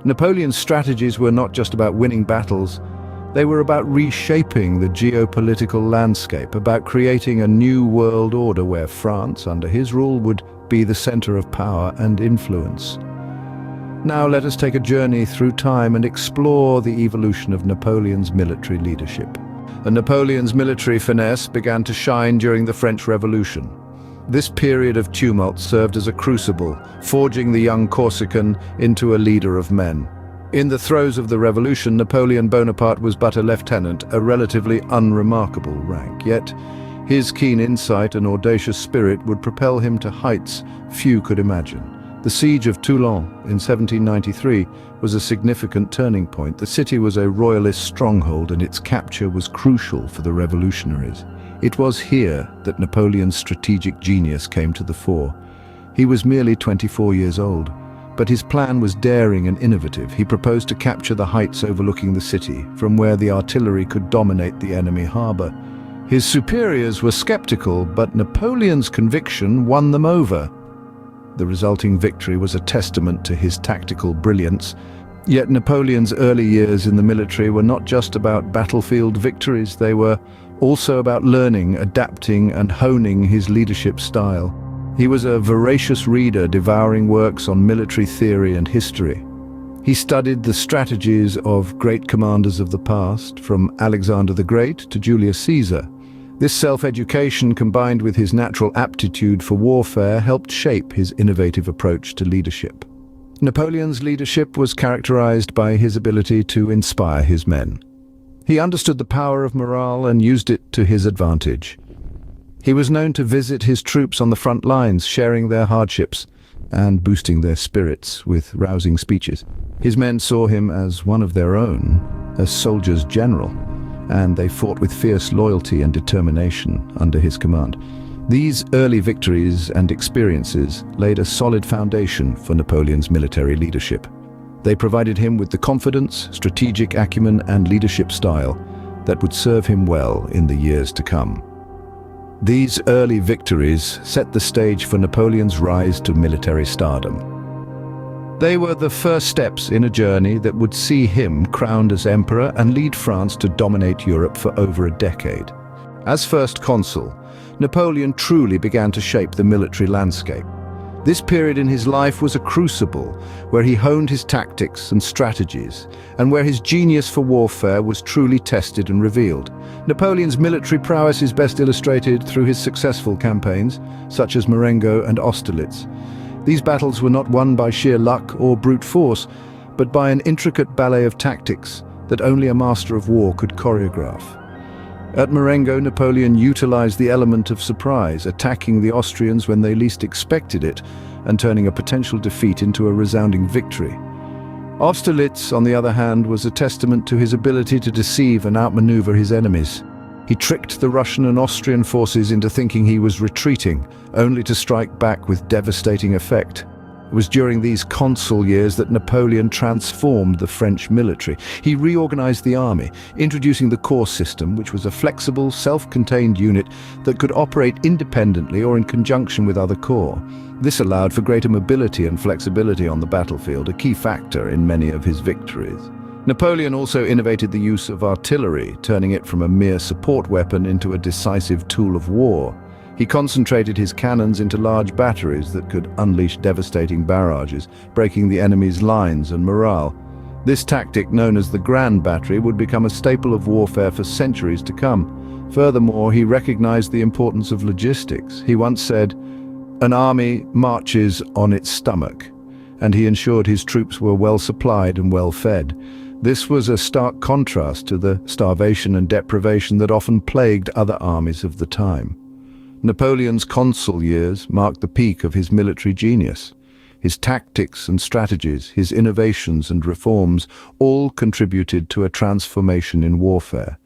Napoleon's strategies were not just about winning battles, they were about reshaping the geopolitical landscape, about creating a new world order where France, under his rule, would be the center of power and influence. Now let us take a journey through time and explore the evolution of Napoleon's military leadership. Napoleon's military finesse began to shine during the French Revolution. This period of tumult served as a crucible, forging the young Corsican into a leader of men. In the throes of the revolution, Napoleon Bonaparte was but a lieutenant, a relatively unremarkable rank. Yet, his keen insight and audacious spirit would propel him to heights few could imagine. The siege of Toulon in 1793 was a significant turning point. The city was a royalist stronghold, and its capture was crucial for the revolutionaries. It was here that Napoleon's strategic genius came to the fore. He was merely 24 years old, but his plan was daring and innovative. He proposed to capture the heights overlooking the city, from where the artillery could dominate the enemy harbor. His superiors were skeptical, but Napoleon's conviction won them over. The resulting victory was a testament to his tactical brilliance. Yet Napoleon's early years in the military were not just about battlefield victories, they were also about learning, adapting, and honing his leadership style. He was a voracious reader, devouring works on military theory and history. He studied the strategies of great commanders of the past, from Alexander the Great to Julius Caesar. This self-education, combined with his natural aptitude for warfare, helped shape his innovative approach to leadership. Napoleon's leadership was characterized by his ability to inspire his men. He understood the power of morale and used it to his advantage. He was known to visit his troops on the front lines, sharing their hardships and boosting their spirits with rousing speeches. His men saw him as one of their own, a soldier's general, and they fought with fierce loyalty and determination under his command. These early victories and experiences laid a solid foundation for Napoleon's military leadership. They provided him with the confidence, strategic acumen, and leadership style that would serve him well in the years to come. These early victories set the stage for Napoleon's rise to military stardom. They were the first steps in a journey that would see him crowned as emperor and lead France to dominate Europe for over a decade. As first consul, Napoleon truly began to shape the military landscape. This period in his life was a crucible where he honed his tactics and strategies, and where his genius for warfare was truly tested and revealed. Napoleon's military prowess is best illustrated through his successful campaigns, such as Marengo and Austerlitz. These battles were not won by sheer luck or brute force, but by an intricate ballet of tactics that only a master of war could choreograph. At Marengo, Napoleon utilized the element of surprise, attacking the Austrians when they least expected it, and turning a potential defeat into a resounding victory. Austerlitz, on the other hand, was a testament to his ability to deceive and outmaneuver his enemies. He tricked the Russian and Austrian forces into thinking he was retreating, only to strike back with devastating effect. It was during these consul years that Napoleon transformed the French military. He reorganized the army, introducing the corps system, which was a flexible, self-contained unit that could operate independently or in conjunction with other corps. This allowed for greater mobility and flexibility on the battlefield, a key factor in many of his victories. Napoleon also innovated the use of artillery, turning it from a mere support weapon into a decisive tool of war. He concentrated his cannons into large batteries that could unleash devastating barrages, breaking the enemy's lines and morale. This tactic, known as the Grand Battery, would become a staple of warfare for centuries to come. Furthermore, he recognized the importance of logistics. He once said, "An army marches on its stomach," and he ensured his troops were well supplied and well fed. This was a stark contrast to the starvation and deprivation that often plagued other armies of the time. Napoleon's consul years marked the peak of his military genius. His tactics and strategies, his innovations and reforms, all contributed to a transformation in warfare.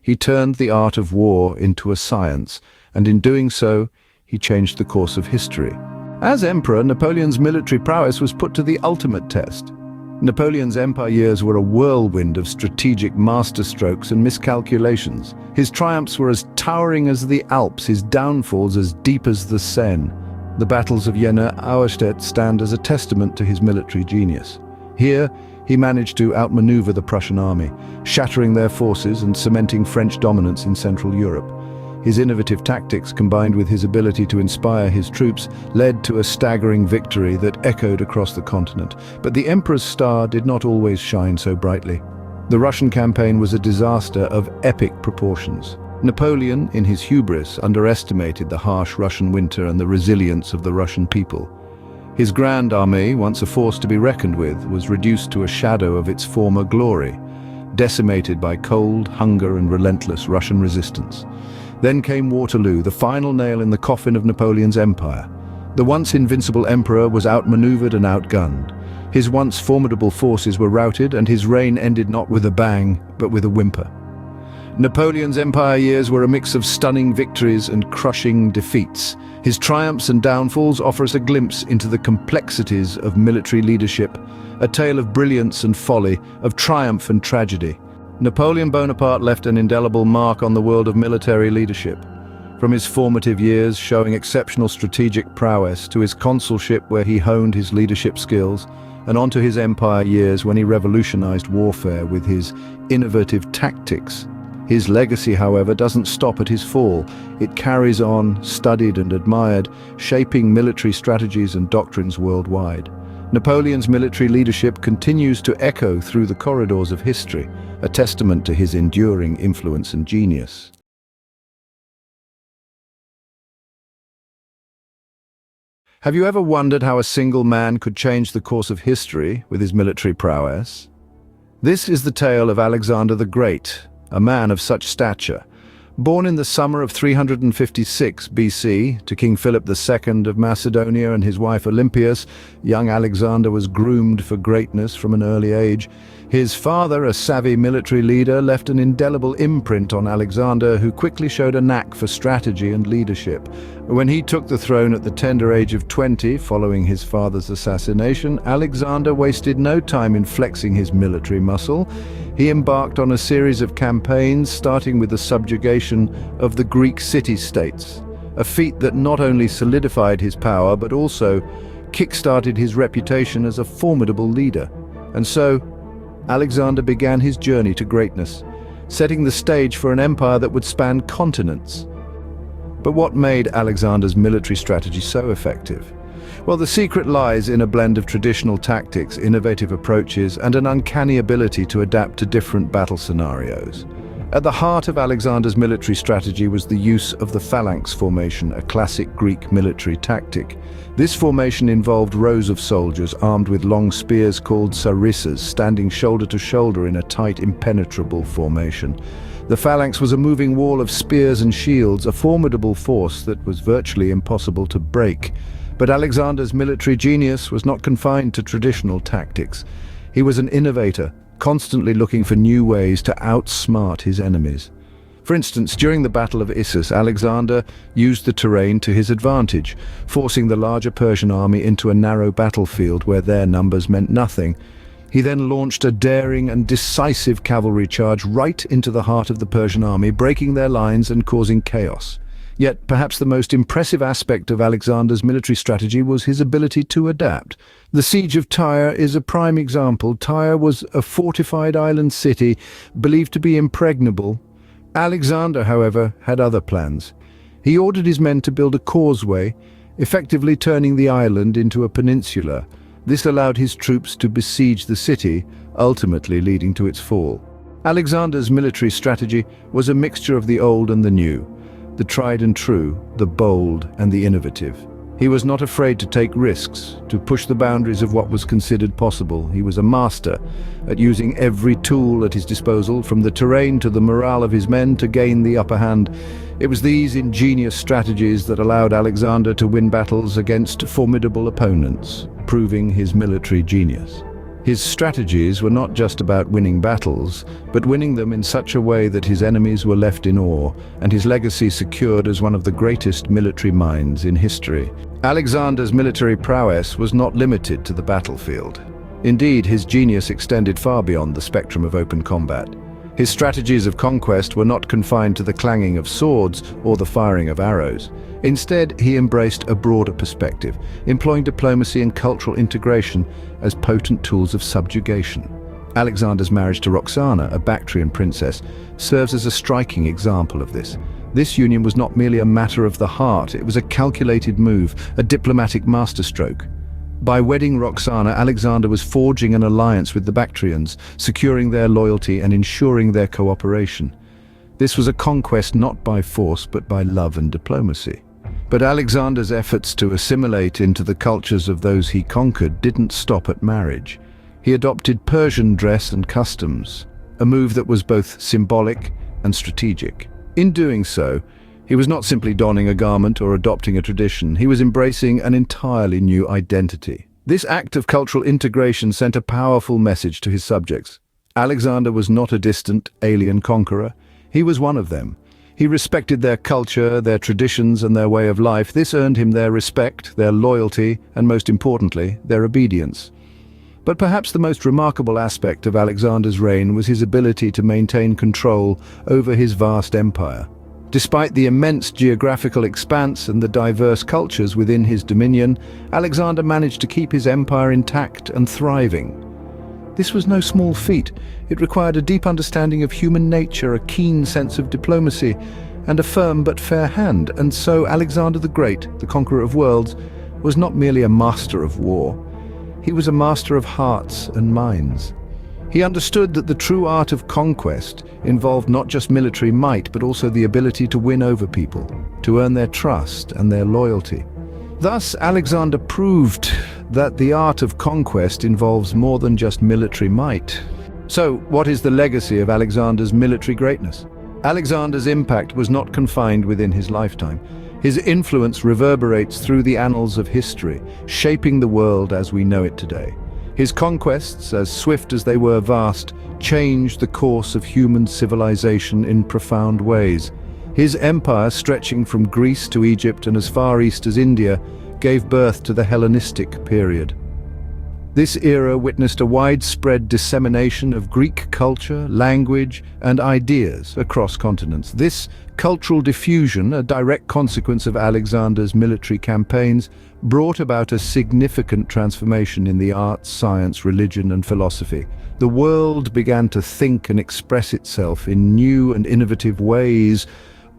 He turned the art of war into a science, and in doing so, he changed the course of history. As emperor, Napoleon's military prowess was put to the ultimate test. Napoleon's empire years were a whirlwind of strategic masterstrokes and miscalculations. His triumphs were as towering as the Alps, his downfalls as deep as the Seine. The battles of Jena and Auerstedt stand as a testament to his military genius. Here, he managed to outmaneuver the Prussian army, shattering their forces and cementing French dominance in Central Europe. His innovative tactics, combined with his ability to inspire his troops, led to a staggering victory that echoed across the continent. But the emperor's star did not always shine so brightly. The Russian campaign was a disaster of epic proportions. Napoleon, in his hubris, underestimated the harsh Russian winter and the resilience of the Russian people. His grand army, once a force to be reckoned with, was reduced to a shadow of its former glory, decimated by cold, hunger, and relentless Russian resistance. Then came Waterloo, the final nail in the coffin of Napoleon's empire. The once invincible emperor was outmaneuvered and outgunned. His once formidable forces were routed, and his reign ended not with a bang, but with a whimper. Napoleon's empire years were a mix of stunning victories and crushing defeats. His triumphs and downfalls offer us a glimpse into the complexities of military leadership, a tale of brilliance and folly, of triumph and tragedy. Napoleon Bonaparte left an indelible mark on the world of military leadership. From his formative years showing exceptional strategic prowess to his consulship where he honed his leadership skills, and onto his empire years when he revolutionized warfare with his innovative tactics. His legacy, however, doesn't stop at his fall. It carries on, studied and admired, shaping military strategies and doctrines worldwide. Napoleon's military leadership continues to echo through the corridors of history, a testament to his enduring influence and genius. Have you ever wondered how a single man could change the course of history with his military prowess? This is the tale of Alexander the Great, a man of such stature. Born in the summer of 356 BC to King Philip II of Macedonia and his wife Olympias, young Alexander was groomed for greatness from an early age. His father, a savvy military leader, left an indelible imprint on Alexander, who quickly showed a knack for strategy and leadership. When he took the throne at the tender age of 20, following his father's assassination, Alexander wasted no time in flexing his military muscle. He embarked on a series of campaigns, starting with the subjugation of the Greek city-states, a feat that not only solidified his power but also kick-started his reputation as a formidable leader. And so, Alexander began his journey to greatness, setting the stage for an empire that would span continents. But what made Alexander's military strategy so effective? Well, the secret lies in a blend of traditional tactics, innovative approaches, and an uncanny ability to adapt to different battle scenarios. At the heart of Alexander's military strategy was the use of the phalanx formation, a classic Greek military tactic. This formation involved rows of soldiers armed with long spears called sarissas, standing shoulder to shoulder in a tight, impenetrable formation. The phalanx was a moving wall of spears and shields, a formidable force that was virtually impossible to break. But Alexander's military genius was not confined to traditional tactics. He was an innovator, constantly looking for new ways to outsmart his enemies. For instance, during the Battle of Issus, Alexander used the terrain to his advantage, forcing the larger Persian army into a narrow battlefield where their numbers meant nothing. He then launched a daring and decisive cavalry charge right into the heart of the Persian army, breaking their lines and causing chaos. Yet, perhaps the most impressive aspect of Alexander's military strategy was his ability to adapt. The siege of Tyre is a prime example. Tyre was a fortified island city, believed to be impregnable. Alexander, however, had other plans. He ordered his men to build a causeway, effectively turning the island into a peninsula. This allowed his troops to besiege the city, ultimately leading to its fall. Alexander's military strategy was a mixture of the old and the new, the tried and true, the bold and the innovative. He was not afraid to take risks, to push the boundaries of what was considered possible. He was a master at using every tool at his disposal, from the terrain to the morale of his men, to gain the upper hand. It was these ingenious strategies that allowed Alexander to win battles against formidable opponents, proving his military genius. His strategies were not just about winning battles, but winning them in such a way that his enemies were left in awe, and his legacy secured as one of the greatest military minds in history. Alexander's military prowess was not limited to the battlefield. Indeed, his genius extended far beyond the spectrum of open combat. His strategies of conquest were not confined to the clanging of swords or the firing of arrows. Instead, he embraced a broader perspective, employing diplomacy and cultural integration as potent tools of subjugation. Alexander's marriage to Roxana, a Bactrian princess, serves as a striking example of this. This union was not merely a matter of the heart, it was a calculated move, a diplomatic masterstroke. By wedding Roxana, Alexander was forging an alliance with the Bactrians, securing their loyalty and ensuring their cooperation. This was a conquest not by force but by love and diplomacy. But Alexander's efforts to assimilate into the cultures of those he conquered didn't stop at marriage. He adopted Persian dress and customs, a move that was both symbolic and strategic. In doing so, he was not simply donning a garment or adopting a tradition, he was embracing an entirely new identity. This act of cultural integration sent a powerful message to his subjects. Alexander was not a distant, alien conqueror. He was one of them. He respected their culture, their traditions, and their way of life. This earned him their respect, their loyalty, and most importantly, their obedience. But perhaps the most remarkable aspect of Alexander's reign was his ability to maintain control over his vast empire. Despite the immense geographical expanse and the diverse cultures within his dominion, Alexander managed to keep his empire intact and thriving. This was no small feat. It required a deep understanding of human nature, a keen sense of diplomacy, and a firm but fair hand. And so Alexander the Great, the conqueror of worlds, was not merely a master of war. He was a master of hearts and minds. He understood that the true art of conquest involved not just military might, but also the ability to win over people, to earn their trust and their loyalty. Thus, Alexander proved that the art of conquest involves more than just military might. So, what is the legacy of Alexander's military greatness? Alexander's impact was not confined within his lifetime. His influence reverberates through the annals of history, shaping the world as we know it today. His conquests, as swift as they were vast, changed the course of human civilization in profound ways. His empire, stretching from Greece to Egypt and as far east as India, gave birth to the Hellenistic period. This era witnessed a widespread dissemination of Greek culture, language, and ideas across continents. This cultural diffusion, a direct consequence of Alexander's military campaigns, brought about a significant transformation in the arts, science, religion, and philosophy. The world began to think and express itself in new and innovative ways,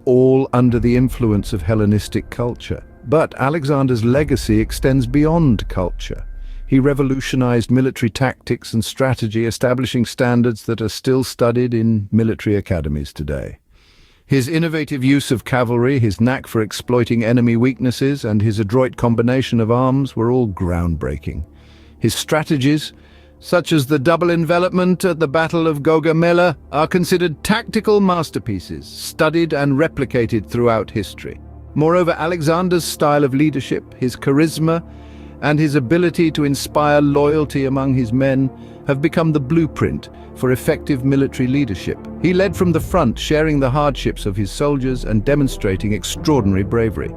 all under the influence of Hellenistic culture. But Alexander's legacy extends beyond culture. He revolutionized military tactics and strategy, establishing standards that are still studied in military academies today. His innovative use of cavalry, his knack for exploiting enemy weaknesses, and his adroit combination of arms were all groundbreaking. His strategies, such as the double envelopment at the Battle of Gaugamela, are considered tactical masterpieces, studied and replicated throughout history. Moreover, Alexander's style of leadership, his charisma, and his ability to inspire loyalty among his men have become the blueprint for effective military leadership. He led from the front, sharing the hardships of his soldiers and demonstrating extraordinary bravery.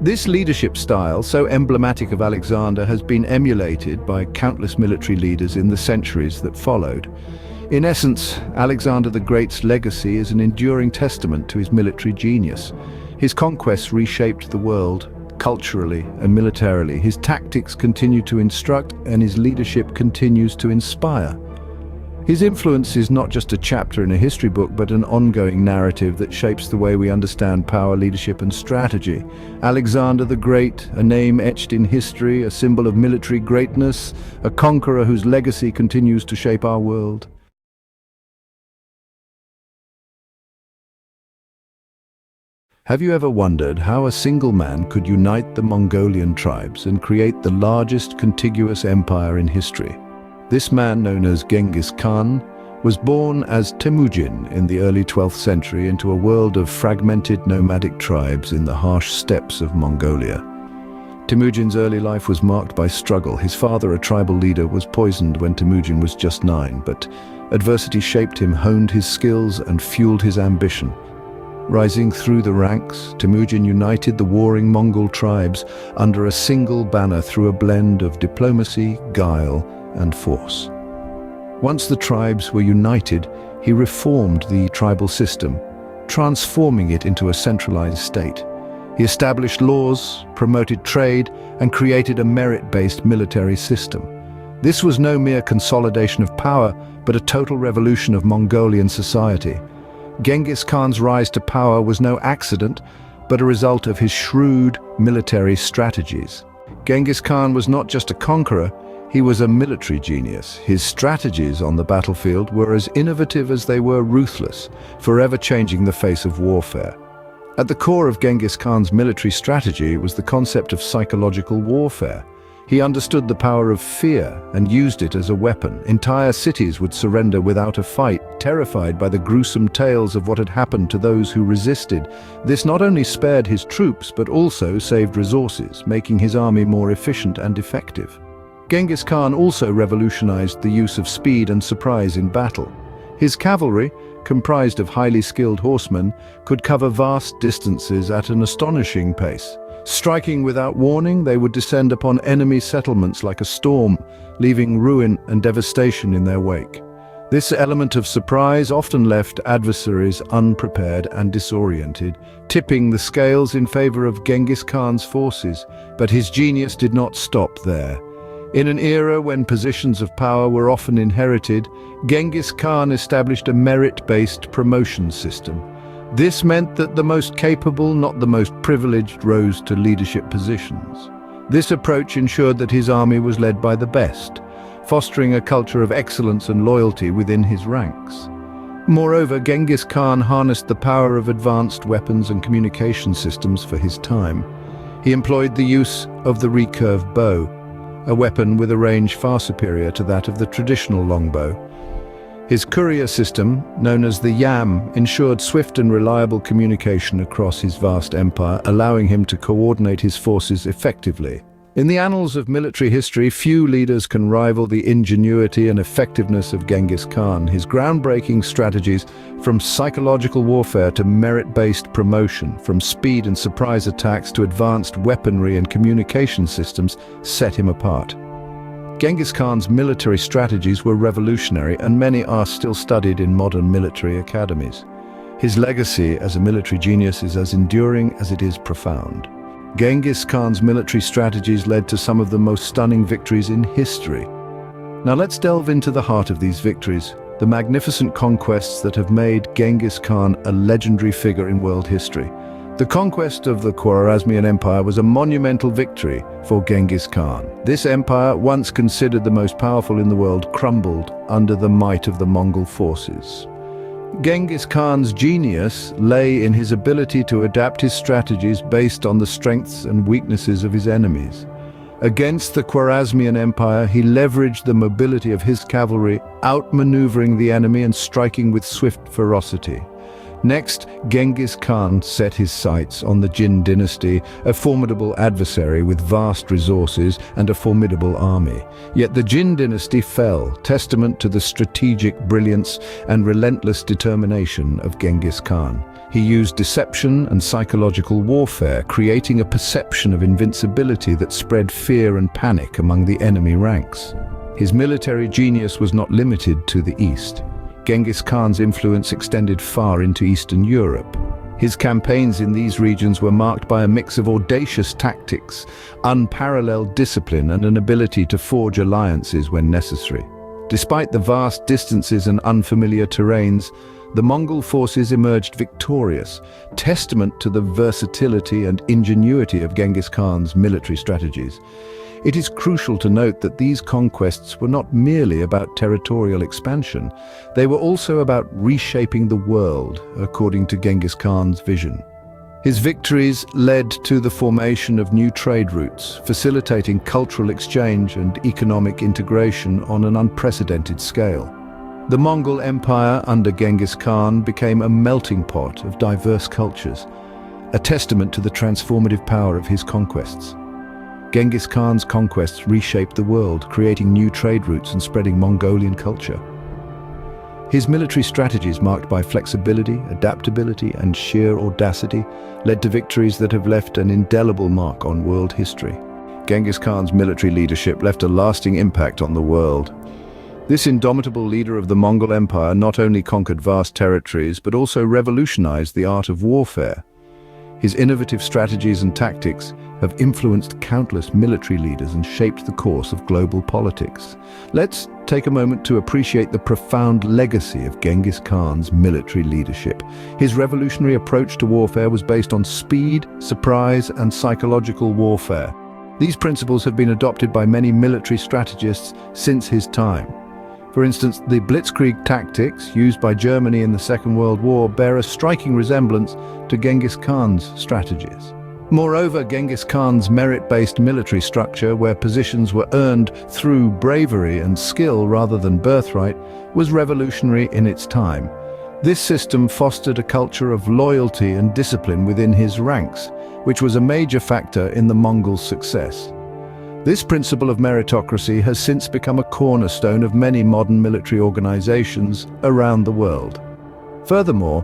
This leadership style, so emblematic of Alexander, has been emulated by countless military leaders in the centuries that followed. In essence, Alexander the Great's legacy is an enduring testament to his military genius. His conquests reshaped the world, culturally and militarily. His tactics continue to instruct, and his leadership continues to inspire. His influence is not just a chapter in a history book, but an ongoing narrative that shapes the way we understand power, leadership, and strategy. Alexander the Great, a name etched in history, a symbol of military greatness, a conqueror whose legacy continues to shape our world. Have you ever wondered how a single man could unite the Mongolian tribes and create the largest contiguous empire in history? This man, known as Genghis Khan, was born as Temujin in the early 12th century into a world of fragmented nomadic tribes in the harsh steppes of Mongolia. Temujin's early life was marked by struggle. His father, a tribal leader, was poisoned when Temujin was just 9, but adversity shaped him, honed his skills, and fueled his ambition. Rising through the ranks, Temujin united the warring Mongol tribes under a single banner through a blend of diplomacy, guile, and force. Once the tribes were united, he reformed the tribal system, transforming it into a centralized state. He established laws, promoted trade, and created a merit-based military system. This was no mere consolidation of power, but a total revolution of Mongolian society. Genghis Khan's rise to power was no accident, but a result of his shrewd military strategies. Genghis Khan was not just a conqueror, he was a military genius. His strategies on the battlefield were as innovative as they were ruthless, forever changing the face of warfare. At the core of Genghis Khan's military strategy was the concept of psychological warfare. He understood the power of fear and used it as a weapon. Entire cities would surrender without a fight, terrified by the gruesome tales of what had happened to those who resisted. This not only spared his troops, but also saved resources, making his army more efficient and effective. Genghis Khan also revolutionized the use of speed and surprise in battle. His cavalry, comprised of highly skilled horsemen, could cover vast distances at an astonishing pace. Striking without warning, they would descend upon enemy settlements like a storm, leaving ruin and devastation in their wake. This element of surprise often left adversaries unprepared and disoriented, tipping the scales in favor of Genghis Khan's forces. But his genius did not stop there. In an era when positions of power were often inherited, Genghis Khan established a merit-based promotion system. This meant that the most capable, not the most privileged, rose to leadership positions. This approach ensured that his army was led by the best, fostering a culture of excellence and loyalty within his ranks. Moreover, Genghis Khan harnessed the power of advanced weapons and communication systems for his time. He employed the use of the recurve bow, a weapon with a range far superior to that of the traditional longbow. His courier system, known as the Yam, ensured swift and reliable communication across his vast empire, allowing him to coordinate his forces effectively. In the annals of military history, few leaders can rival the ingenuity and effectiveness of Genghis Khan. His groundbreaking strategies, from psychological warfare to merit-based promotion, from speed and surprise attacks to advanced weaponry and communication systems, set him apart. Genghis Khan's military strategies were revolutionary, and many are still studied in modern military academies. His legacy as a military genius is as enduring as it is profound. Genghis Khan's military strategies led to some of the most stunning victories in history. Now let's delve into the heart of these victories, the magnificent conquests that have made Genghis Khan a legendary figure in world history. The conquest of the Khwarezmian Empire was a monumental victory for Genghis Khan. This empire, once considered the most powerful in the world, crumbled under the might of the Mongol forces. Genghis Khan's genius lay in his ability to adapt his strategies based on the strengths and weaknesses of his enemies. Against the Khwarezmian Empire, he leveraged the mobility of his cavalry, outmaneuvering the enemy and striking with swift ferocity. Next, Genghis Khan set his sights on the Jin dynasty, a formidable adversary with vast resources and a formidable army. Yet the Jin dynasty fell, testament to the strategic brilliance and relentless determination of Genghis Khan. He used deception and psychological warfare, creating a perception of invincibility that spread fear and panic among the enemy ranks. His military genius was not limited to the east. Genghis Khan's influence extended far into Eastern Europe. His campaigns in these regions were marked by a mix of audacious tactics, unparalleled discipline, and an ability to forge alliances when necessary. Despite the vast distances and unfamiliar terrains, the Mongol forces emerged victorious, testament to the versatility and ingenuity of Genghis Khan's military strategies. It is crucial to note that these conquests were not merely about territorial expansion. They were also about reshaping the world, according to Genghis Khan's vision. His victories led to the formation of new trade routes, facilitating cultural exchange and economic integration on an unprecedented scale. The Mongol Empire under Genghis Khan became a melting pot of diverse cultures, a testament to the transformative power of his conquests. Genghis Khan's conquests reshaped the world, creating new trade routes and spreading Mongolian culture. His military strategies, marked by flexibility, adaptability, and sheer audacity, led to victories that have left an indelible mark on world history. Genghis Khan's military leadership left a lasting impact on the world. This indomitable leader of the Mongol Empire not only conquered vast territories, but also revolutionized the art of warfare. His innovative strategies and tactics have influenced countless military leaders and shaped the course of global politics. Let's take a moment to appreciate the profound legacy of Genghis Khan's military leadership. His revolutionary approach to warfare was based on speed, surprise, and psychological warfare. These principles have been adopted by many military strategists since his time. For instance, the blitzkrieg tactics used by Germany in the Second World War bear a striking resemblance to Genghis Khan's strategies. Moreover, Genghis Khan's merit-based military structure, where positions were earned through bravery and skill rather than birthright, was revolutionary in its time. This system fostered a culture of loyalty and discipline within his ranks, which was a major factor in the Mongols' success. This principle of meritocracy has since become a cornerstone of many modern military organizations around the world. Furthermore,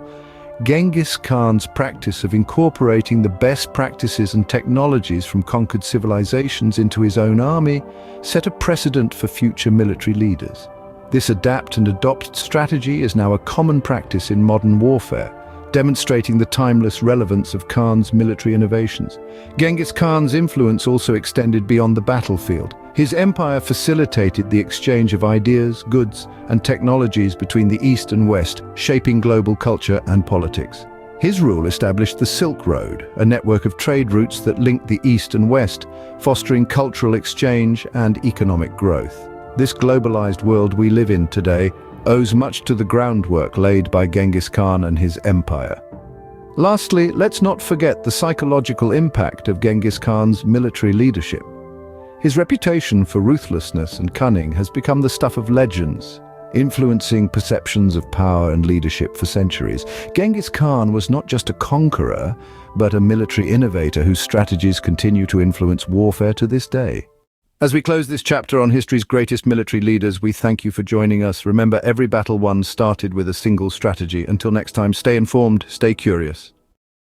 Genghis Khan's practice of incorporating the best practices and technologies from conquered civilizations into his own army set a precedent for future military leaders. This adapt and adopt strategy is now a common practice in modern warfare, demonstrating the timeless relevance of Khan's military innovations. Genghis Khan's influence also extended beyond the battlefield. His empire facilitated the exchange of ideas, goods, and technologies between the East and West, shaping global culture and politics. His rule established the Silk Road, a network of trade routes that linked the East and West, fostering cultural exchange and economic growth. This globalized world we live in today owes much to the groundwork laid by Genghis Khan and his empire. Lastly, let's not forget the psychological impact of Genghis Khan's military leadership. His reputation for ruthlessness and cunning has become the stuff of legends, influencing perceptions of power and leadership for centuries. Genghis Khan was not just a conqueror, but a military innovator whose strategies continue to influence warfare to this day. As we close this chapter on history's greatest military leaders, we thank you for joining us. Remember, every battle won started with a single strategy. Until next time, stay informed, stay curious.